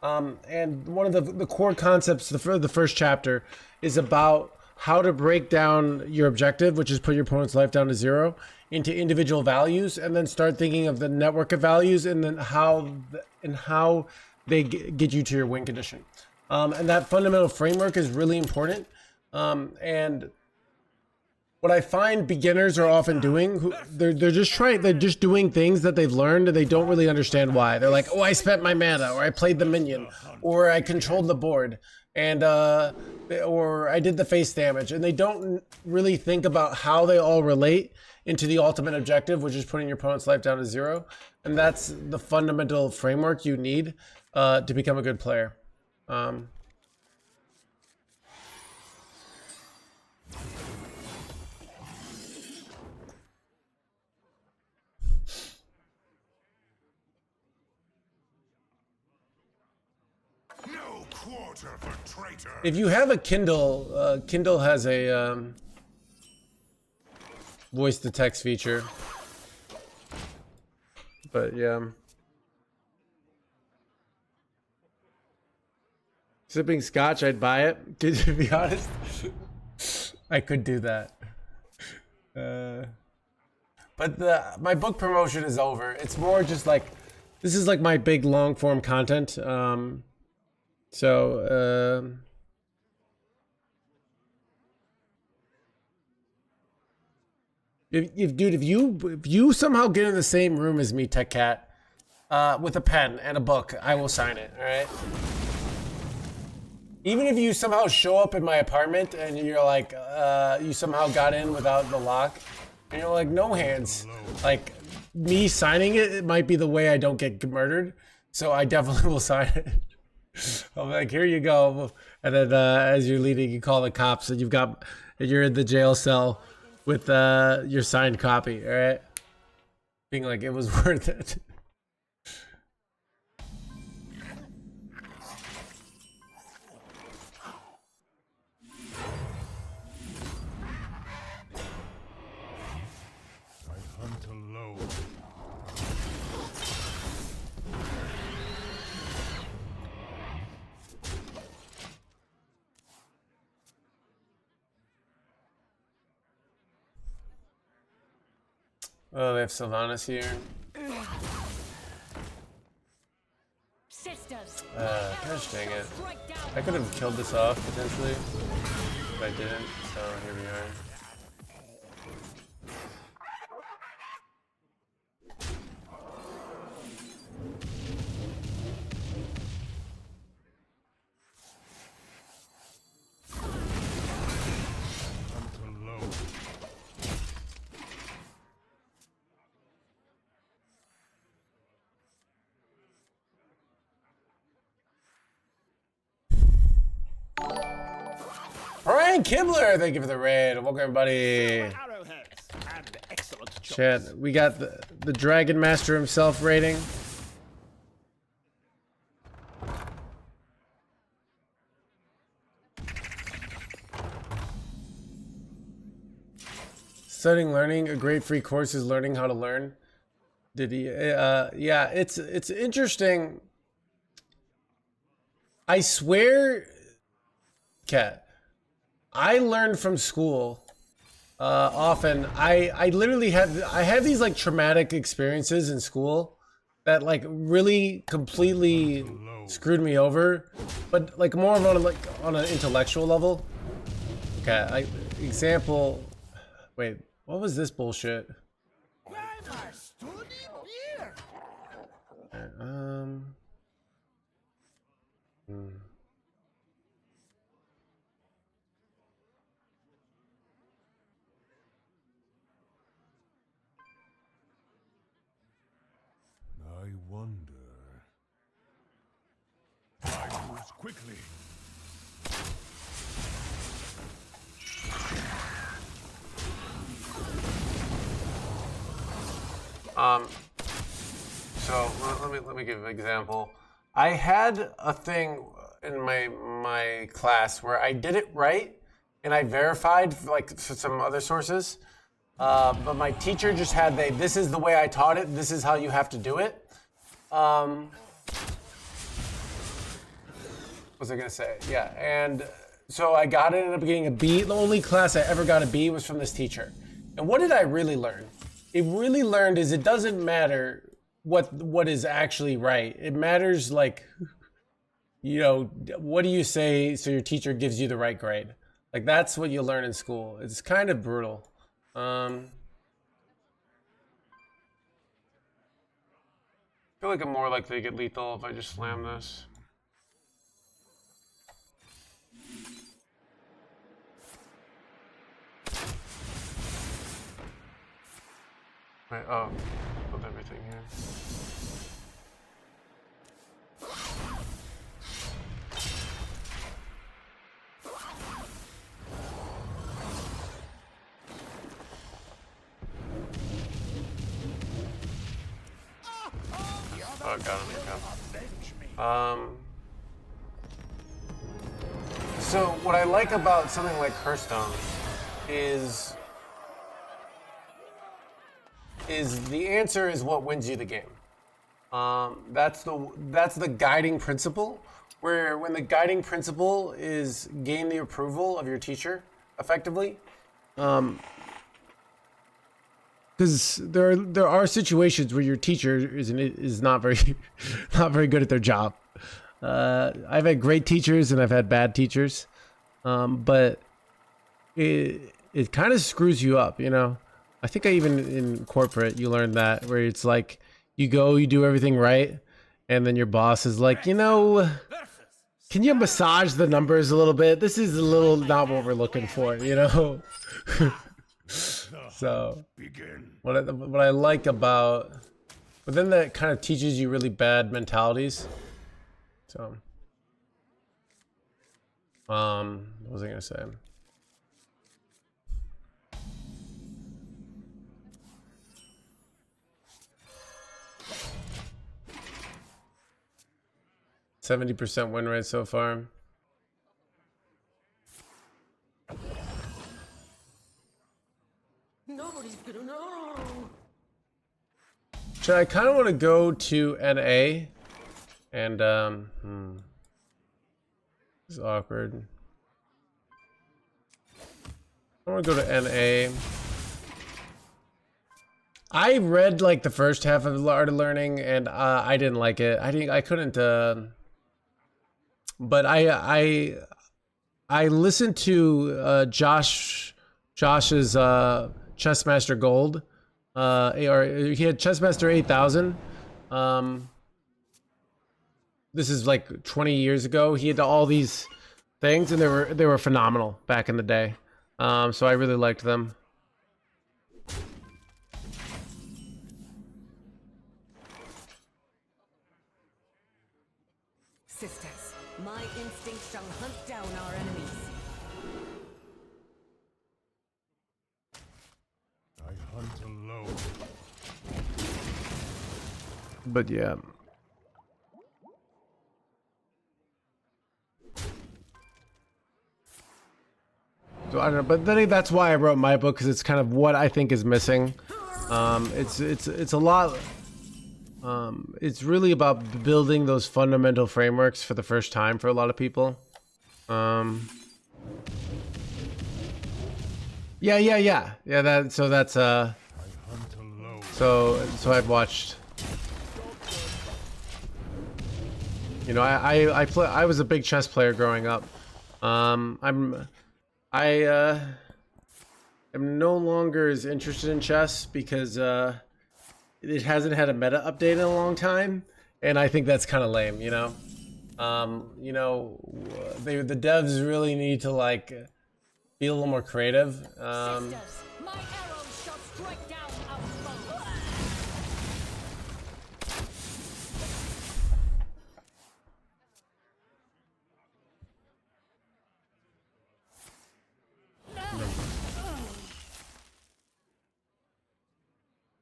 And one of the core concepts, the first chapter, is about how to break down your objective, which is put your opponent's life down to 0, into individual values, and then start thinking of the network of values, and then how they get you to your win condition. And that fundamental framework is really important. And what I find beginners are often doing, they're just doing things that they've learned and they don't really understand why. They're like, oh, I spent my mana, or I played the minion, or I controlled the board. and or I did the face damage, and they don't really think about how they all relate into the ultimate objective, which is putting your opponent's life down to 0. And that's the fundamental framework you need to become a good player. No quarter for traitors. If you have a Kindle, Kindle has a voice to text feature. But yeah. Sipping scotch, I'd buy it. To be honest, I could do that. But my book promotion is over. It's more just like, this is like my big long form content. If you somehow get in the same room as me, Tech Cat, with a pen and a book, I will sign it. All right. Even if you somehow show up in my apartment and you're like, you somehow got in without the lock, and you're like, no hands. Like, me signing it, it might be the way I don't get murdered. So I definitely will sign it. I'm like, here you go. And then as you're leaving, you call the cops, and you're in the jail cell with your signed copy. All right, being like, it was worth it. I hunt alone. Oh, they have Sylvanas here. Sisters, Gosh dang it. strike down I could have killed this off potentially, but I didn't. So here we are. Hunt alone. Brian Kibler, thank you for the raid. Welcome everybody. Arrowheads and excellent choice. Chat, we got the Dragon Master himself rating. Studying learning, a great free course is learning how to learn. Did he? Yeah, it's interesting. I swear, Cat, I learned from school often. I literally have these like traumatic experiences in school that like really completely screwed me over, but like more of on an intellectual level. Okay, example. Wait, what was this bullshit? I wonder. I moves quickly. So let me give an example. I had a thing in my class where I did it right, and I verified like for some other sources. But my teacher just had this is the way I taught it. This is how you have to do it. What was I gonna say? Yeah, and so I ended up getting a B. The only class I ever got a B was from this teacher. And what did I really learn? It really learned is it doesn't matter what is actually right. It matters like, what do you say so your teacher gives you the right grade? Like that's what you learn in school. It's kind of brutal. I feel like I'm more likely to get lethal if I just slam this. Wait, oh, build everything here. Oh, got him. So what I like about something like Hearthstone is the answer is what wins you the game. That's the guiding principle. Where when the guiding principle is gain the approval of your teacher, effectively. Because there are situations where your teacher is not very good at their job. I've had great teachers and I've had bad teachers, but it kind of screws you up, you know. I think even in corporate you learn that, where it's like you do everything right, and then your boss is like, you know, can you massage the numbers a little bit? This is a little not what we're looking for, you know. So what I like about, but then that kind of teaches you really bad mentalities. So what was I gonna say? %70 win rate so far. Nobody's gonna know. Should I kind of want to go to NA and this is awkward. I want to go to NA. I read like the first half of Art of Learning and I didn't like it. I couldn't but I listened to Josh's Chessmaster Gold, or he had Chessmaster 8000. This is like 20 years ago. He had all these things, and they were phenomenal back in the day. So I really liked them. Sisters, my instinct shall hunt down our enemies. I hunt alone. But yeah. So I don't know, but I think that's why I wrote my book, because it's kind of what I think is missing. It's a lot. It's really about building those fundamental frameworks for the first time for a lot of people. Yeah. That's so I've watched. You know, I was a big chess player growing up. I am no longer as interested in chess because it hasn't had a meta update in a long time, and I think that's kind of lame, you know. The devs really need to like be a little more creative. Sisters, my arrows shall strike down our foes.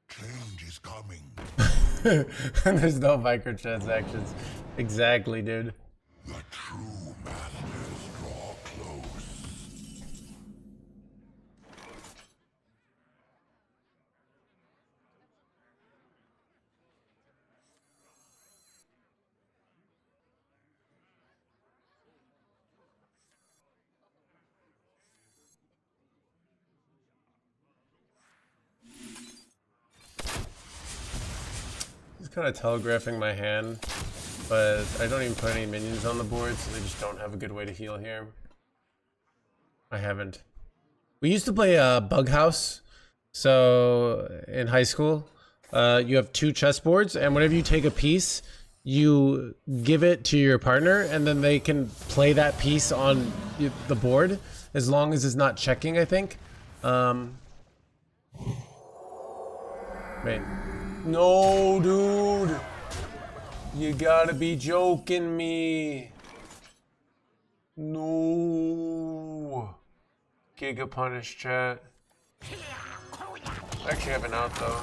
Change is coming. There's no microtransactions. Exactly, dude. The true masters draw close. Just kind of telegraphing my hand, but I don't even put any minions on the board, so they just don't have a good way to heal here. I haven't. We used to play Bug House. So in high school, you have 2 chessboards, and whenever you take a piece, you give it to your partner, and then they can play that piece on the board as long as it's not checking, I think. Maybe Wait. No, dude. You gotta be joking me. No. Giga punish, chat. I actually have an out though.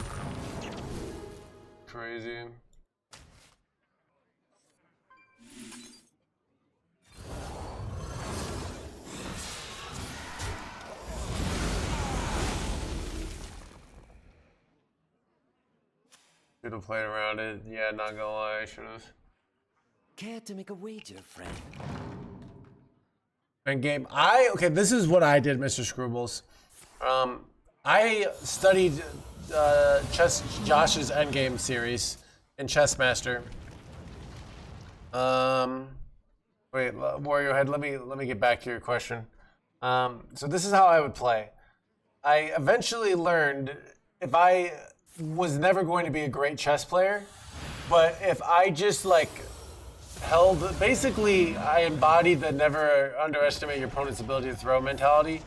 Crazy. Should have played around it. Yeah, not gonna lie, I should have. Care to make a wager, friend? And game, okay, this is what I did, Mr. Scrubbles. I studied Josh's Endgame series in Chessmaster. Wait, Wario Head, let me get back to your question. So this is how I would play. I eventually learned if I was never going to be a great chess player, but if I just like basically I embodied the never underestimate your opponent's ability to throw mentality.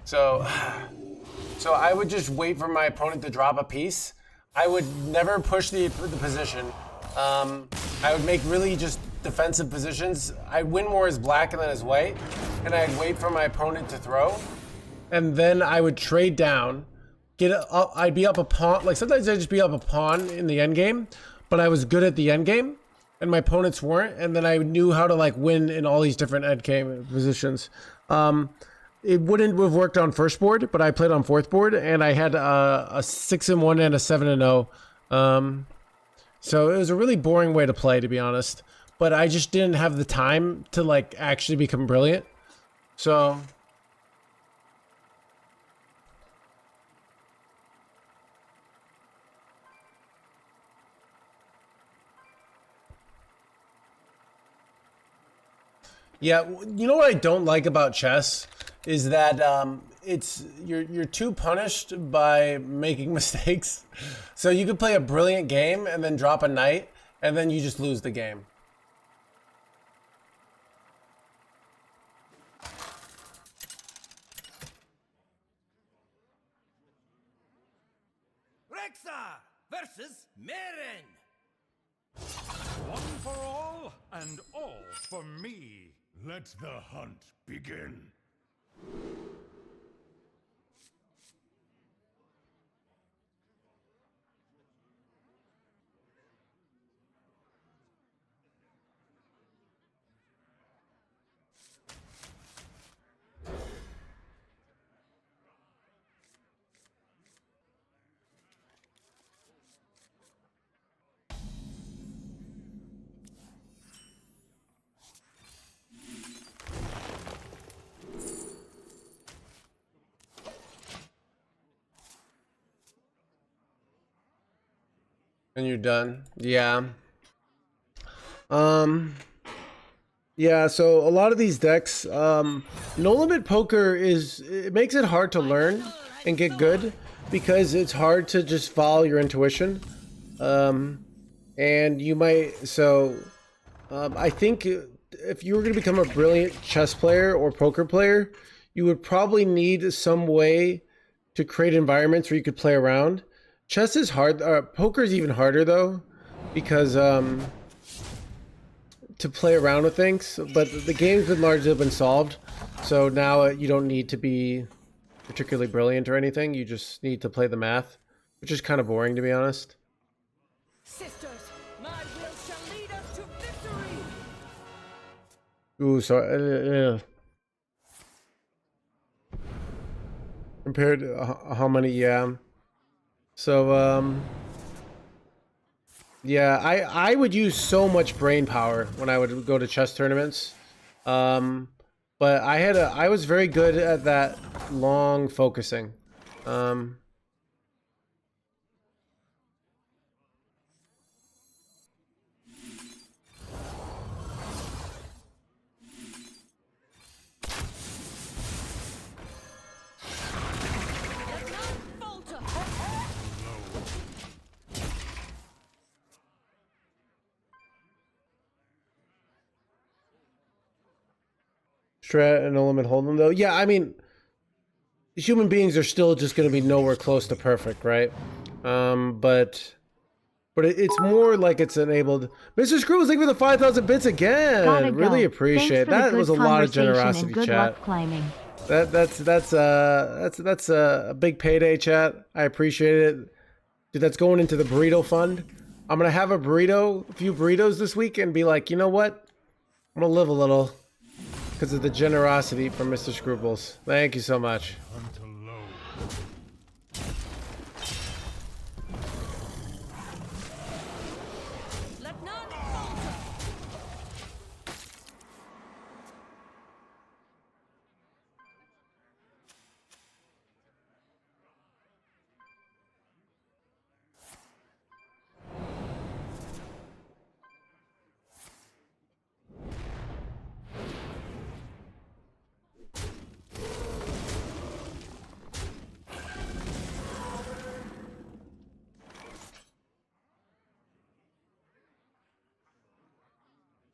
So I would just wait for my opponent to drop a piece. I would never push the position. I would make really just defensive positions. I'd win more as black than as white, and I'd wait for my opponent to throw. And then I would trade down, I'd be up a pawn. Like sometimes I'd just be up a pawn in the end game, but I was good at the end game, and my opponents weren't. And then I knew how to like win in all these different end game positions. It wouldn't have worked on first board, but I played on fourth board, and I had a 6-1 and a 7-0. So it was a really boring way to play, to be honest. But I just didn't have the time to like actually become brilliant. So. Yeah, you know what I don't like about chess is that you're too punished by making mistakes. So you could play a brilliant game and then drop a knight, and then you just lose the game. Rexa versus Meren. One for all, and all for me. Let the hunt begin. And you're done. Yeah. Yeah, so a lot of these decks, no limit poker it makes it hard to learn and get good because it's hard to just follow your intuition. And you might, I think if you were going to become a brilliant chess player or poker player, you would probably need some way to create environments where you could play around. Chess is hard. Poker is even harder though, because to play around with things. But the game's been largely been solved, so now you don't need to be particularly brilliant or anything. You just need to play the math, which is kind of boring to be honest. Sisters, my will shall lead us to victory. Ooh, so compared to how many? Yeah. So yeah, I would use so much brain power when I would go to chess tournaments. But I was very good at that long focusing. Let none falter. Strat and no limit hold them though. Yeah, I mean, human beings are still just going to be nowhere close to perfect, right? But it's more like it's enabled. Mr. Scrooge, thank you for the 5,000 bits again. Gotta Really go. appreciate it. Thanks for the That good was a lot of conversation generosity, and good chat. luck climbing. That's a big payday, chat. I appreciate it. Dude, that's going into the burrito fund. I'm gonna have a few burritos this week, and be like, you know what? I'm gonna live a little because of the generosity from Mr. Scruples. Thank you so much. Hunt alone. Let none falter.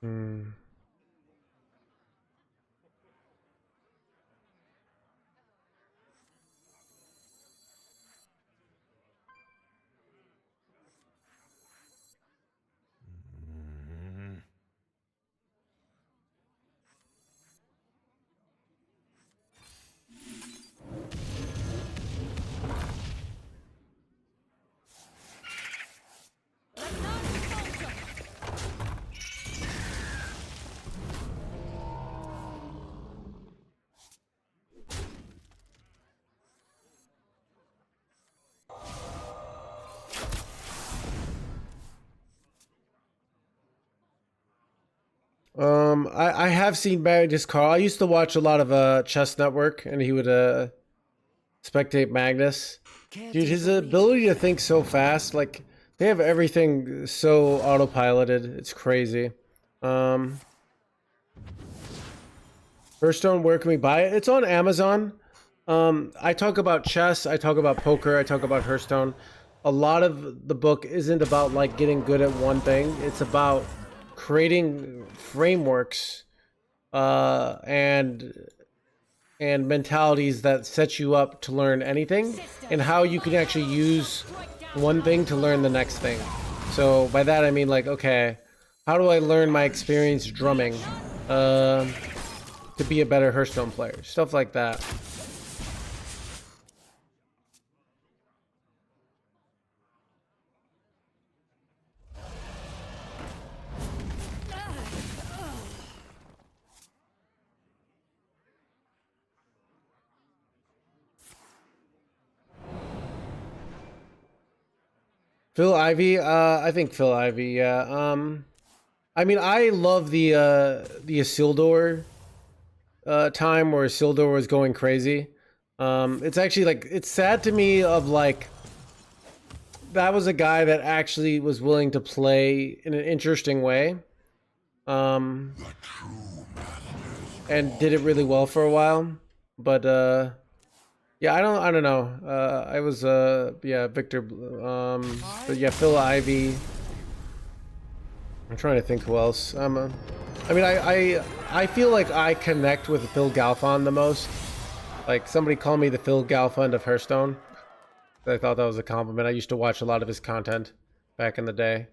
Hmm. Let none falter. I have seen Magnus Carl. I used to watch a lot of Chess Network, and he would spectate Magnus. Dude, his ability to think so fast, like they have everything so autopiloted. It's crazy. Hearthstone, where can we buy it? It's on Amazon. I talk about chess, I talk about poker, I talk about Hearthstone. A lot of the book isn't about like getting good at one thing. It's about creating frameworks and mentalities that set you up to learn anything, and how you can actually use one thing to learn the next thing. So by that I mean, like, okay, how do I learn my experience drumming to be a better Hearthstone player? Stuff like that. Phil Ivey, I think Phil Ivey, yeah. I mean, I love the Isildur time where Isildur was going crazy. It's actually like, it's sad to me of like, that was a guy that actually was willing to play in an interesting way. And did it really well for a while. But yeah, I don't know. I was yeah, Victor, but yeah, Phil Ivey. I'm trying to think who else. I mean, I feel like I connect with Phil Galfond the most. Like, somebody called me the Phil Galfond of Hearthstone. I thought that was a compliment. I used to watch a lot of his content back in the day.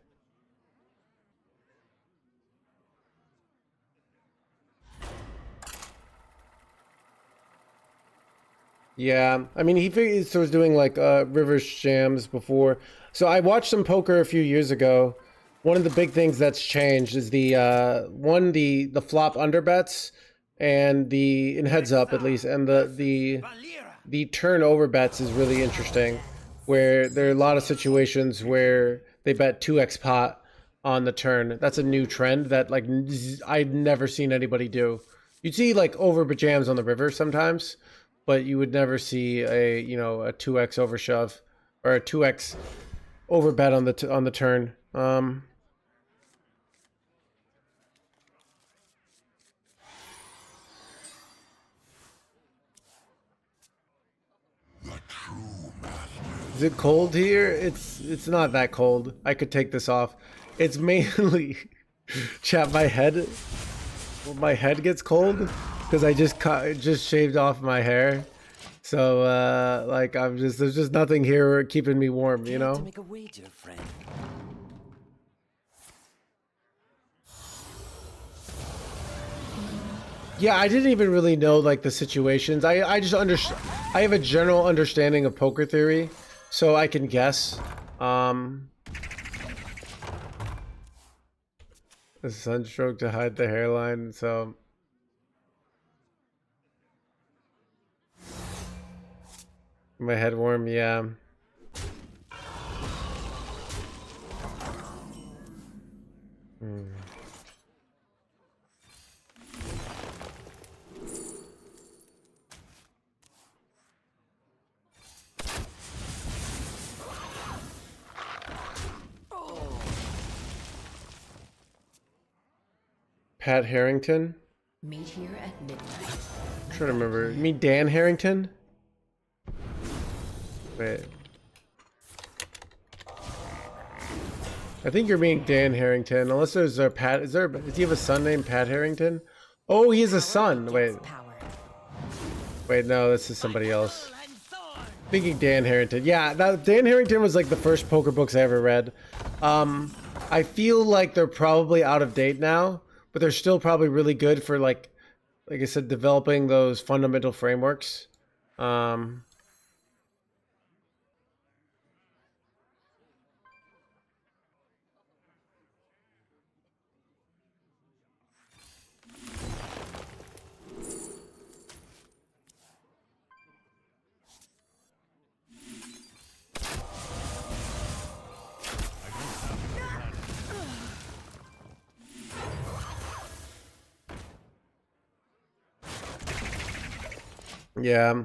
Yeah, I mean, he was doing like Rivers Jams before. So I watched some poker a few years ago. One of the big things that's changed is the the flop under bets, and the in heads up at least, and the turnover bets is really interesting, where there are a lot of situations where they bet 2x pot on the turn. That's a new trend that like I'd never seen anybody do. You'd see like over jams on the river sometimes, but you would never see a, you know, a 2x overshove or a 2x overbet on the turn. Is it cold here? It's not that cold. I could take this off. It's mainly chat my head. My head gets cold because I just shaved off my hair. So like there's just nothing here keeping me warm, you Care to know? make a wager, friend? Yeah, I didn't even really know like the situations. I just understand. I have a general understanding of poker theory, so I can guess. A sunstroke to hide the hairline. So my head warm. Yeah. Pat Harrington. Meet here at midnight. I'm trying to remember. You mean Dan Harrington? Wait. I think you're being Dan Harrington, unless there's a Pat. Does he have a son named Pat Harrington? Oh, he has a son. Wait. Wait, no, this is somebody else. Thinking Dan Harrington. Yeah, Dan Harrington was like the first poker books I ever read. I feel like they're probably out of date now, but they're still probably really good for like I said, developing those fundamental frameworks. Yeah,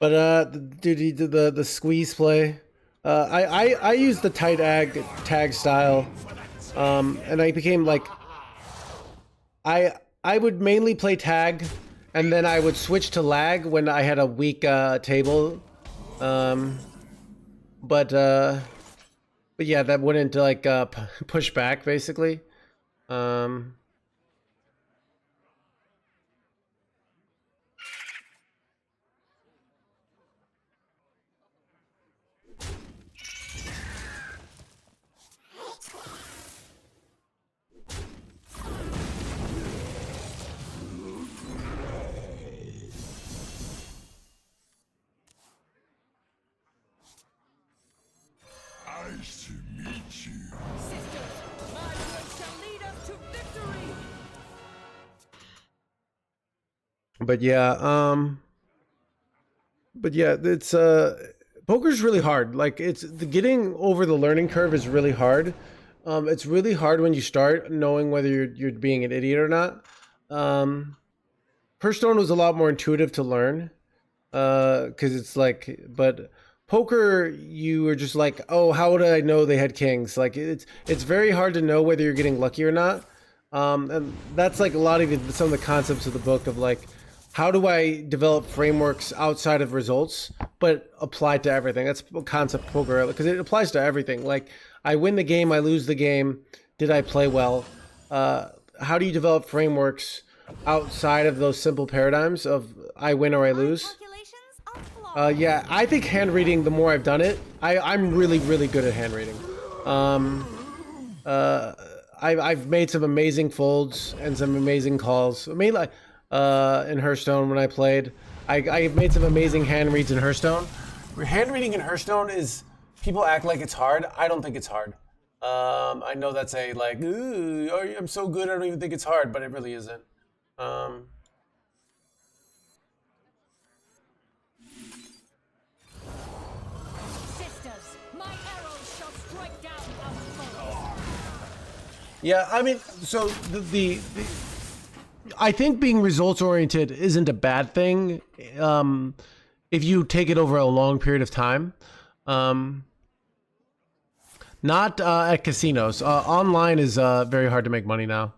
but dude, he did the squeeze play. I used the tight tag style, and I became like I would mainly play tag, and then I would switch to lag when I had a weak table. But yeah, that wouldn't like push back basically. Nice to meet you. Sisters, my word shall lead us to victory! But yeah, it's poker's really hard. Like it's getting over the learning curve is really hard. It's really hard when you start knowing whether you're being an idiot or not. Hearthstone was a lot more intuitive to learn, because it's like, but poker, you were just like, oh, how would I know they had kings? Like it's very hard to know whether you're getting lucky or not. And that's like a lot of some of the concepts of the book of like, how do I develop frameworks outside of results, but apply to everything? That's a concept of poker, because it applies to everything. Like I win the game, I lose the game. Did I play well? How do you develop frameworks outside of those simple paradigms of I win or I lose? Yeah, I think hand reading, the more I've done it, I'm really, really good at hand reading. I've made some amazing folds and some amazing calls. I mean, like in Hearthstone when I played, I've made some amazing hand reads in Hearthstone. Hand reading in Hearthstone is, people act like it's hard. I don't think it's hard. I know that's a like, ooh, I'm so good, I don't even think it's hard, but it really isn't. Sisters, my arrows shall strike down our foes. Yeah, I mean, so the I think being results oriented isn't a bad thing, if you take it over a long period of time. Not at casinos. Online is very hard to make money now.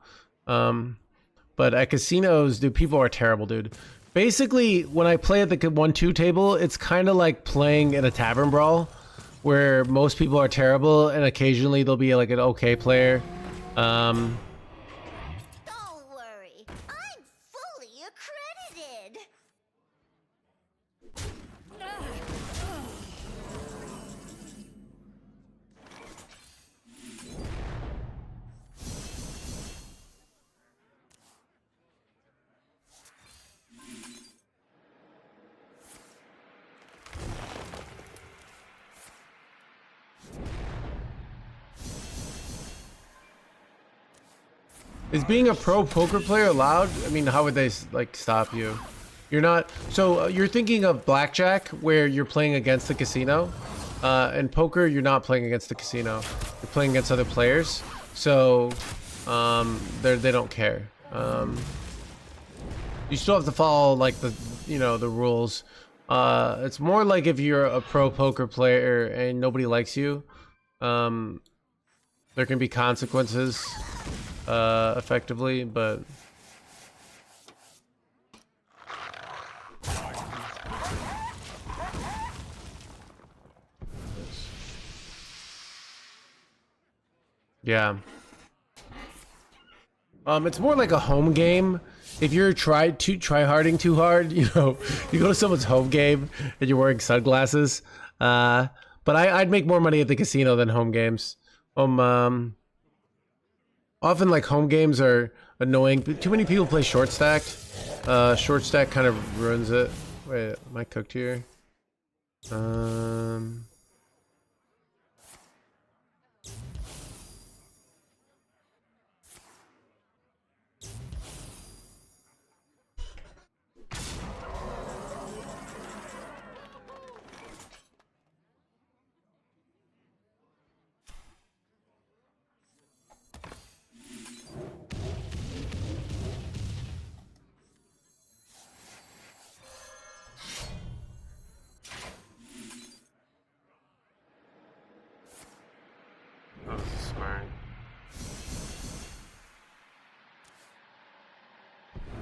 But at casinos, dude, people are terrible, dude. Basically, when I play at the 1-2 table, it's kind of like playing in a tavern brawl, where most people are terrible, and occasionally there'll be like an okay player. Don't worry, I'm fully accredited. Is being a pro poker player allowed? I mean, how would they like stop you? You're not. So you're thinking of blackjack, where you're playing against the casino. And poker, you're not playing against the casino. You're playing against other players. So they don't care. You still have to follow like the the rules. It's more like if you're a pro poker player and nobody likes you, there can be consequences, effectively, but yeah. It's more like a home game. If you're try harding too hard, you go to someone's home game and you're wearing sunglasses. But I'd make more money at the casino than home games. Often like home games are annoying. Too many people play short stack. Short stack kind of ruins it. Wait, am I cooked here? Oh, this is smart.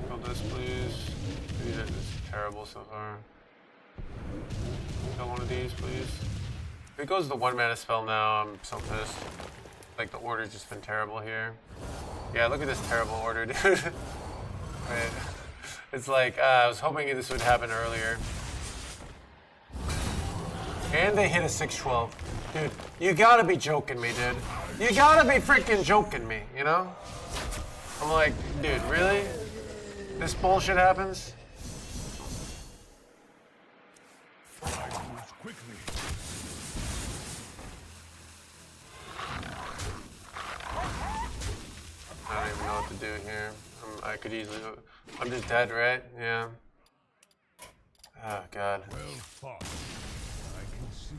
Build this, please. This is terrible so far. Kill one of these, please. If it goes the 1 mana spell now, I'm so pissed. Like, the order's just been terrible here. Yeah, look at this terrible order, dude. Wait. It's like, I was hoping this would happen earlier. And they hit a 6-12. Dude, you gotta be joking me, dude. You gotta be freaking joking me, you know? I'm like, dude, really? This bullshit happens? Quickly. I don't even know what to do here. I could easily... I'm just dead, right? Yeah. Oh, God. Well fought. I concede.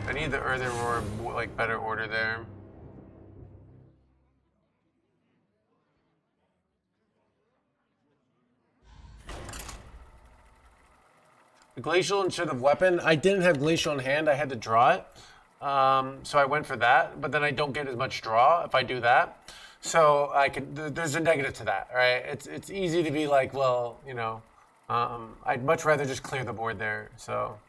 I need the Earthen Roar, like, better order there. The Glacial instead of Weapon. I didn't have Glacial in hand. I had to draw it. So I went for that, but then I don't get as much draw if I do that. So I could. There's a negative to that, right? It's easy to be like, well, I'd much rather just clear the board there. So.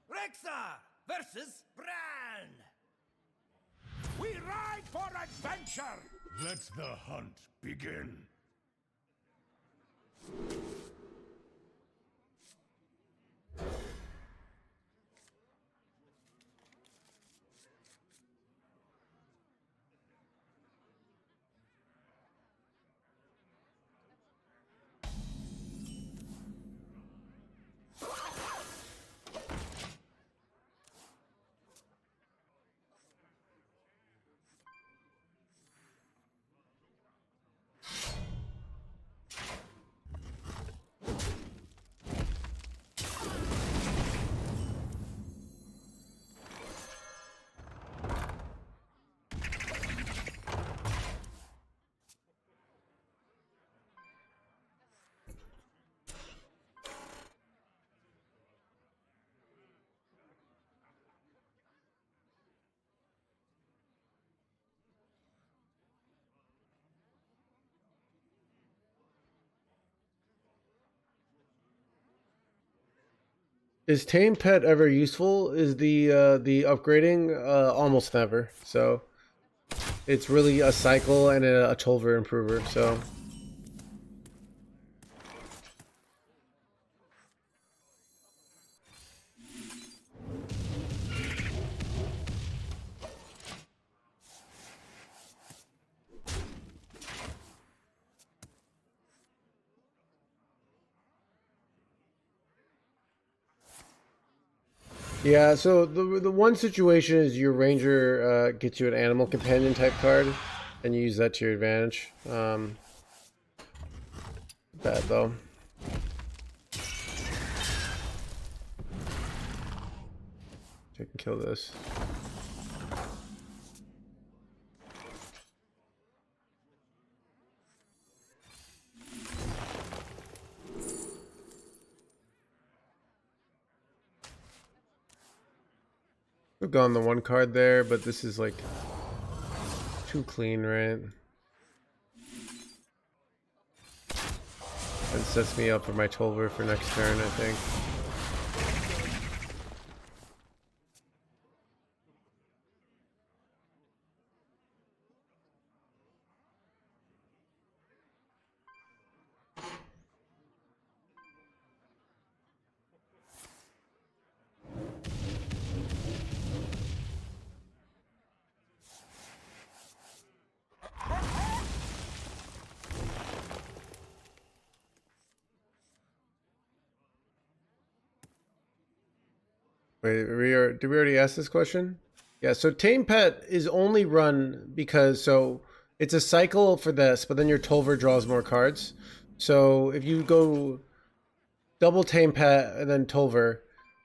Rexa versus Bran. We ride for adventure. Let the hunt begin. Is Tame Pet ever useful? Is the upgrading almost never. So it's really a cycle and a Tolver improver. So Yeah, so the one situation is your ranger gets you an animal companion type card, and you use that to your advantage. Bad though. I can kill this. We've gone the one card there, but this is like too clean, right? And sets me up for my Tolver for next turn, I think. Wait, did we already ask this question? Yeah, so Tame Pet is only run because, so it's a cycle for this, but then your Tolver draws more cards. So if you go double Tame Pet and then Tolver,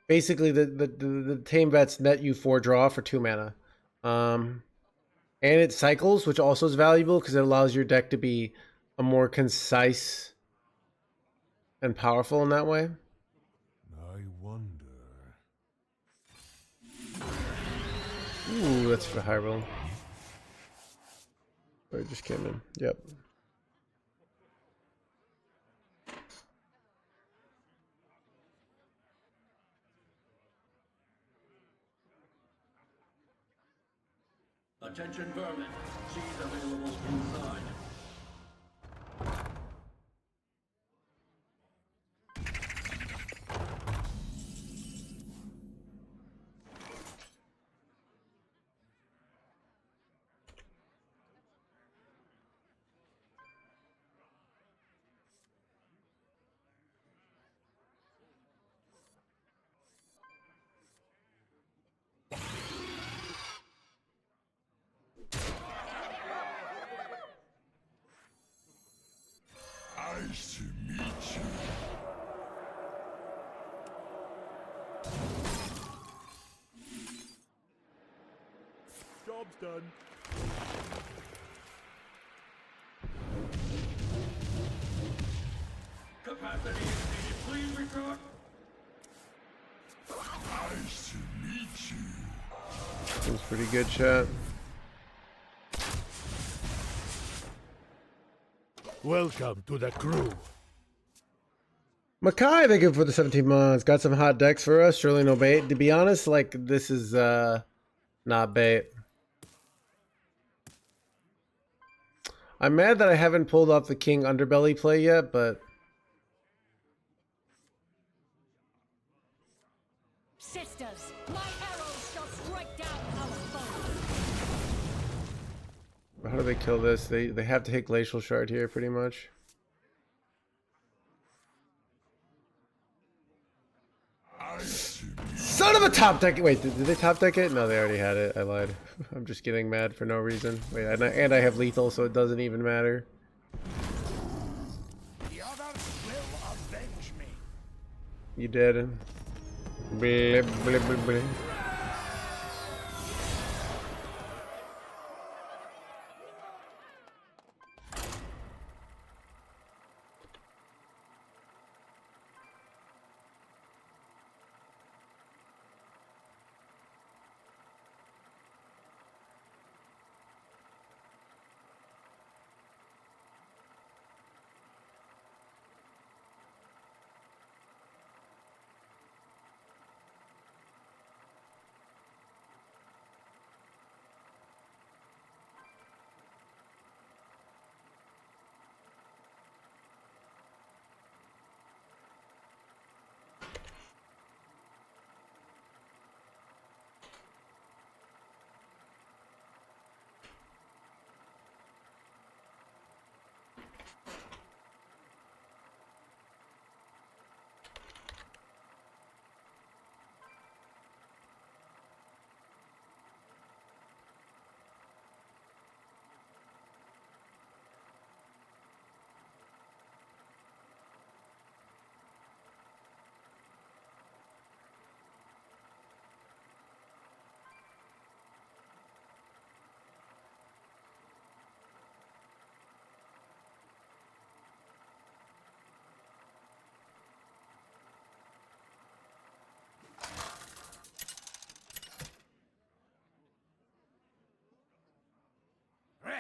basically the Tame Vets net you 4 draw for 2 mana. And it cycles, which also is valuable because it allows your deck to be a more concise and powerful in that way. I wonder. Ooh, that's for high roll. Oh, it just came in. Yep. Attention vermin. Seeds available inside. Nice to meet you. Job's done. Capacity is needed. Please recruit. Nice to meet you. Seems pretty good, chat. Welcome to the crew. Makai, thank you for the 17 months. Got some hot decks for us. Surely no bait. To be honest, like, this is not bait. I'm mad that I haven't pulled off the King Underbelly play yet, but Sisters, my arrows shall strike down our foes. how do they kill this? They have to hit Glacial Shard here, pretty much. Son of a top deck! Wait, did they top deck it? No, they already had it. I lied. I'm just getting mad for no reason. Wait, and I have lethal, so it doesn't even matter. The others will avenge me. You did. Blip, blip, blip, blip.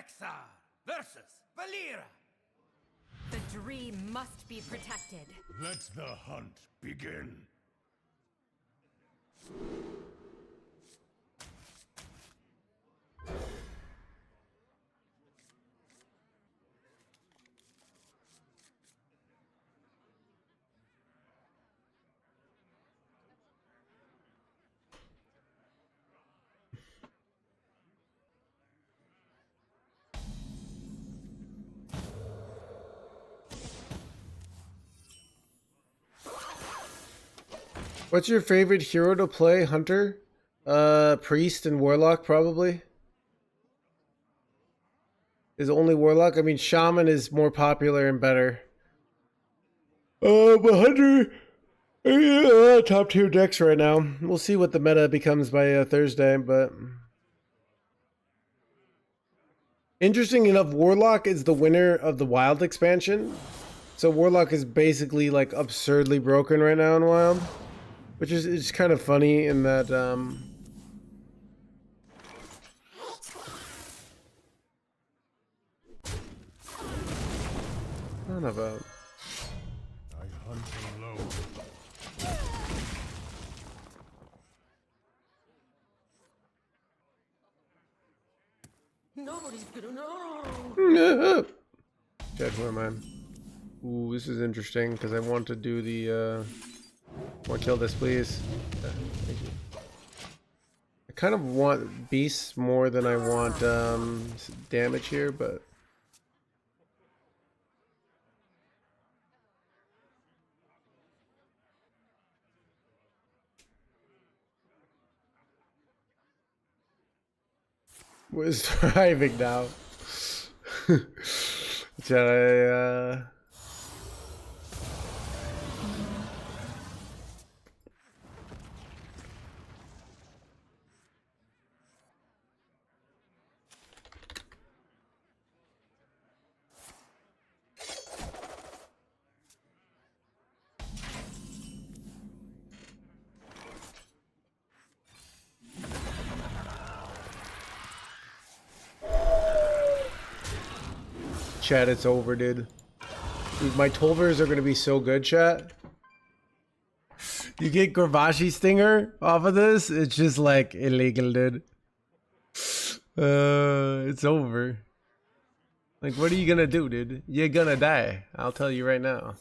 Rexar versus Valera. The dream must be protected. Let the hunt begin. What's your favorite hero to play? Hunter? Priest and Warlock probably. Is only Warlock? I mean, Shaman is more popular and better. But Hunter, top tier decks right now. We'll see what the meta becomes by Thursday, but interesting enough, Warlock is the winner of the Wild expansion. So Warlock is basically like absurdly broken right now in Wild, which is it's kind of funny in that I don't know about. I hunt alone. Nobody's gonna know. Chad, who am I? Ooh, this is interesting because I want to do the want to kill this, please. Thank you. I kind of want beasts more than I want damage here, but was driving now. Chad, Chat, it's over, dude. Dude, my Tolvers are gonna be so good, chat. You get Gravashi Stinger off of this, it's just like illegal, dude. It's over. Like, what are you gonna do, dude? You're gonna die. I'll tell you right now.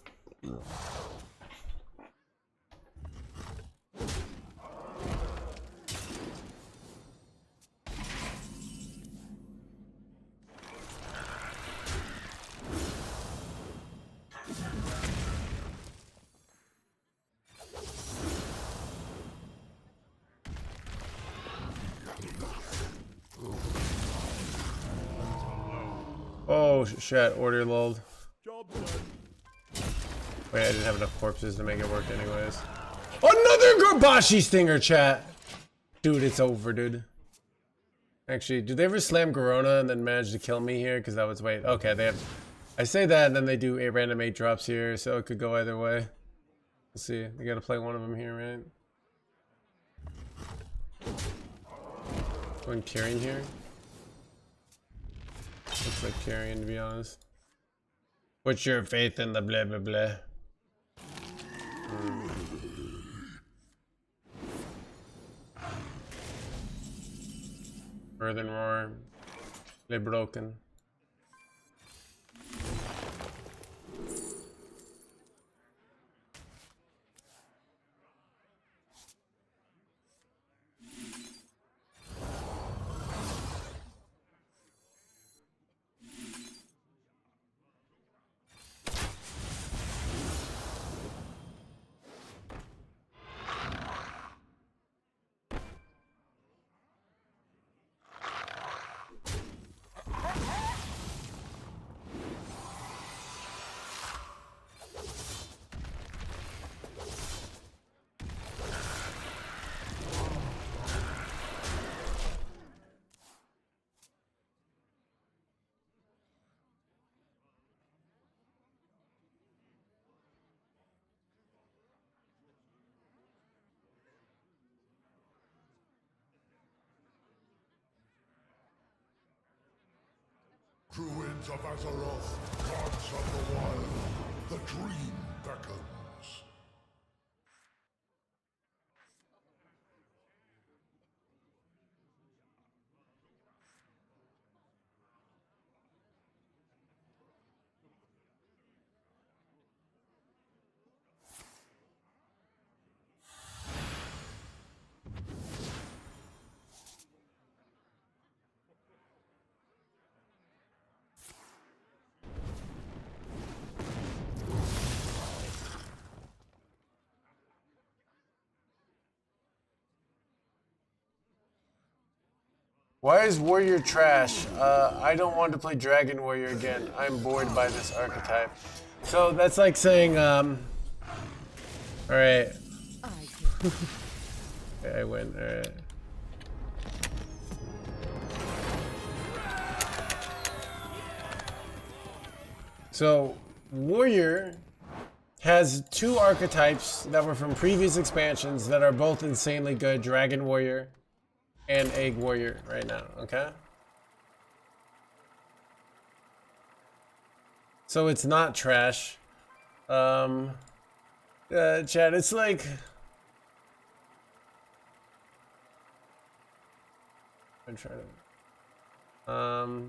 Oh shit, order lulled. Job done. Wait, I didn't have enough corpses to make it work anyways. Another Garbashi Stinger, chat! Dude, it's over, dude. Actually, did they ever slam Garona and then manage to kill me here? Because that was, wait, okay, they have... I say that and then they do a random 8 drops here, so it could go either way. Let's see, we gotta play one of them here, right? Going Carrion here. Looks like Carrion, to be honest. What's your faith in the blah blah blah? Earthen Roar. Play broken. Druids of Azeroth, gods of the wild, the dream beckons. Why is Warrior trash? I don't want to play Dragon Warrior again. I'm bored by this archetype. So that's like saying, alright. Okay, I win, alright. So, Warrior has two archetypes that were from previous expansions that are both insanely good. Dragon Warrior and Egg Warrior right now, okay? So it's not trash. Chad, it's like... I'm trying to...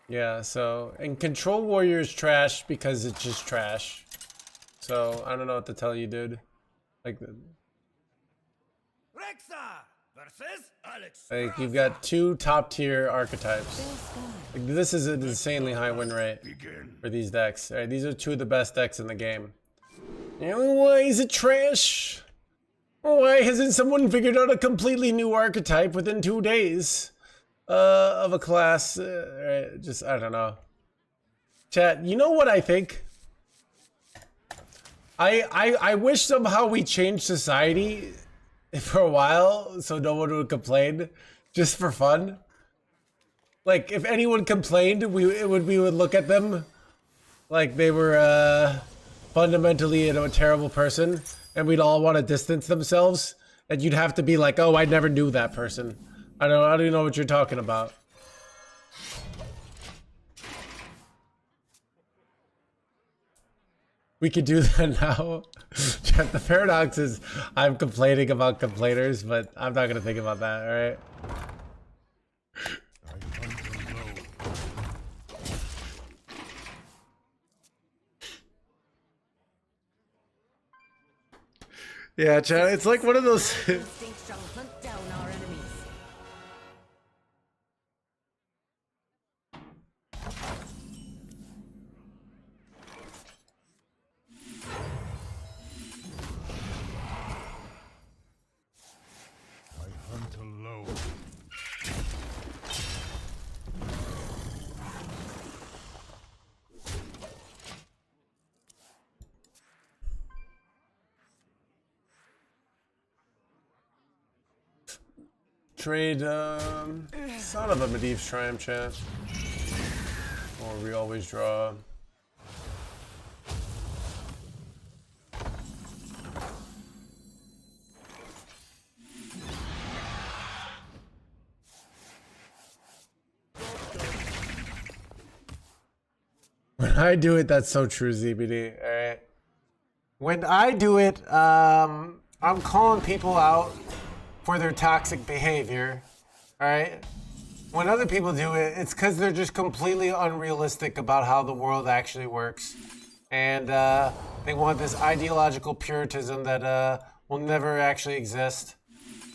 Yeah, so... And Control Warrior is trash because it's just trash. So, I don't know what to tell you, dude. Like... Like, you've got two top-tier archetypes. Like, this is an insanely high win rate for these decks. Alright, these are two of the best decks in the game. You know, why is it trash? Why hasn't someone figured out a completely new archetype within 2 days of a class? Right, just, I don't know. Chat, you know what I think? I wish somehow we changed society for a while so no one would complain, just for fun. Like, if anyone complained, we would look at them like they were fundamentally a terrible person, and we'd all want to distance themselves, and you'd have to be like, oh, I never knew that person. I don't even know what you're talking about. We could do that now. The paradox is I'm complaining about complainers, but I'm not gonna think about that, alright? Yeah, Chad, it's like one of those... Instinct shall hunt down our enemies. I hunt alone. Trade, son of a Medivh's Triumph, chat. Or we always draw. When I do it, that's so true, ZBD, alright? When I do it, I'm calling people out for their toxic behavior, alright? When other people do it, it's because they're just completely unrealistic about how the world actually works. And they want this ideological puritanism that will never actually exist.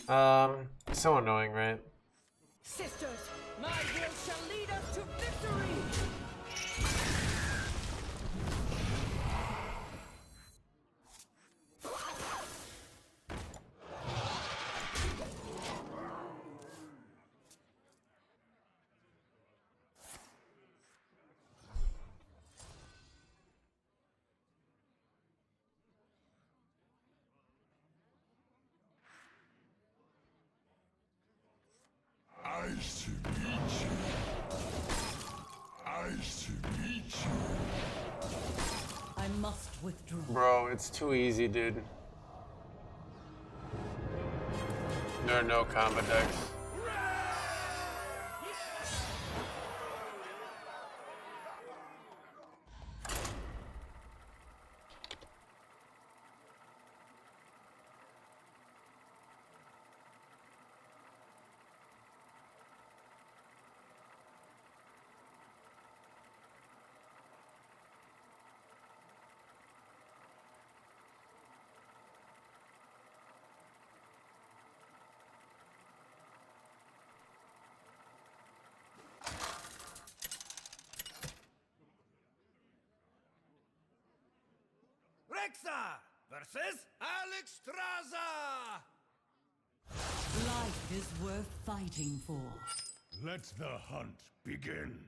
So annoying, right? Sisters, my will shall lead us to victory! Eyes to meet you. Eyes to meet you. I must withdraw. Bro, it's too easy, dude. There are no combo decks. Rexa versus Alexstrasza! Life is worth fighting for. Let the hunt begin.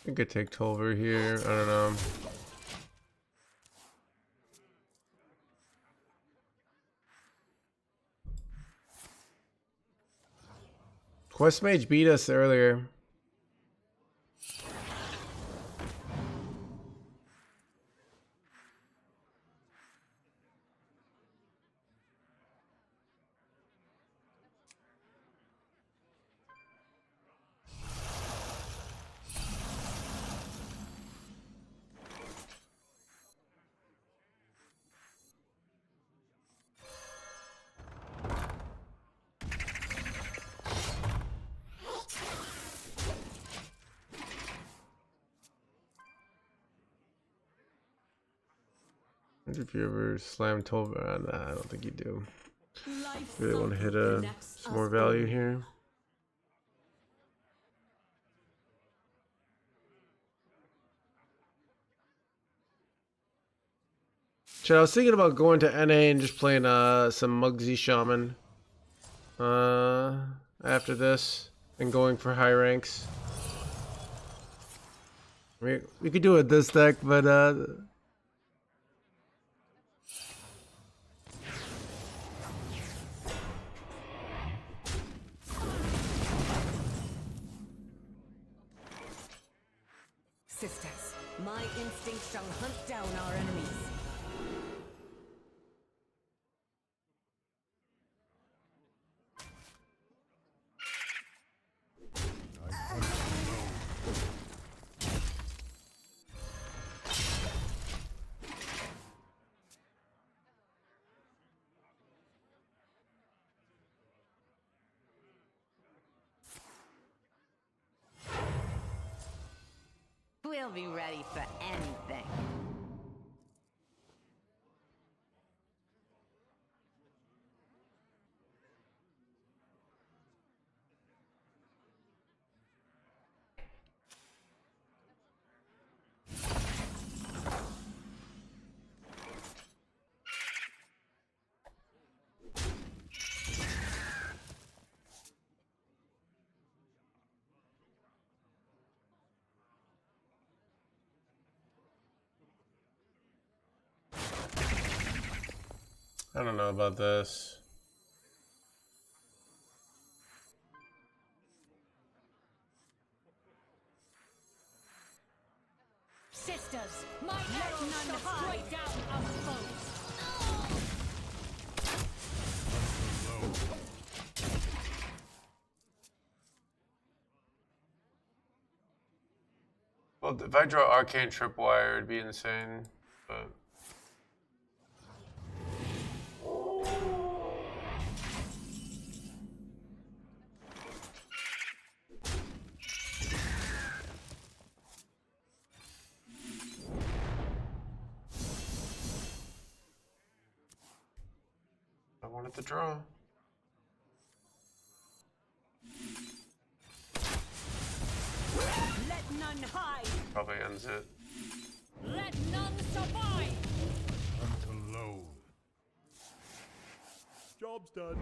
I could take Tolver here. I don't know. Quest Mage beat us earlier. If you ever slam Tolver, nah, I don't think you do. Life Really want to hit cycle some connects more us value all. here. Shit, I was thinking about going to NA and just playing some Mugsy Shaman after this and going for high ranks. We could do it this deck, but Sisters, my instinct shall hunt down our enemies. We'll be ready for anything. I don't know about this. Sisters, my arrows shot straight down our foes. Well, if I draw Arcane Tripwire, it'd be insane, but... I wanted to draw. Let none hide. Probably ends it. Let none survive. Hunt alone. Job's done.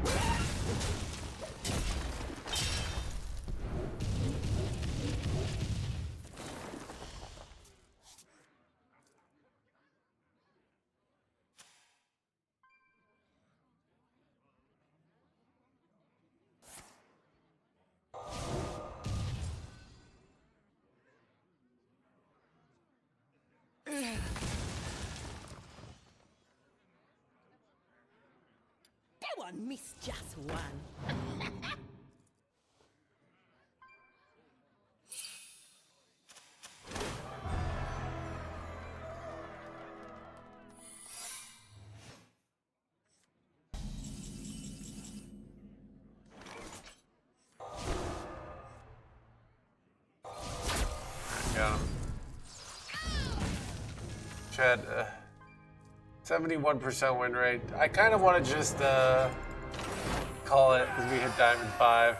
miss just one. Got him. Chad, 71% win rate. I kind of want to just call it because we hit Diamond 5.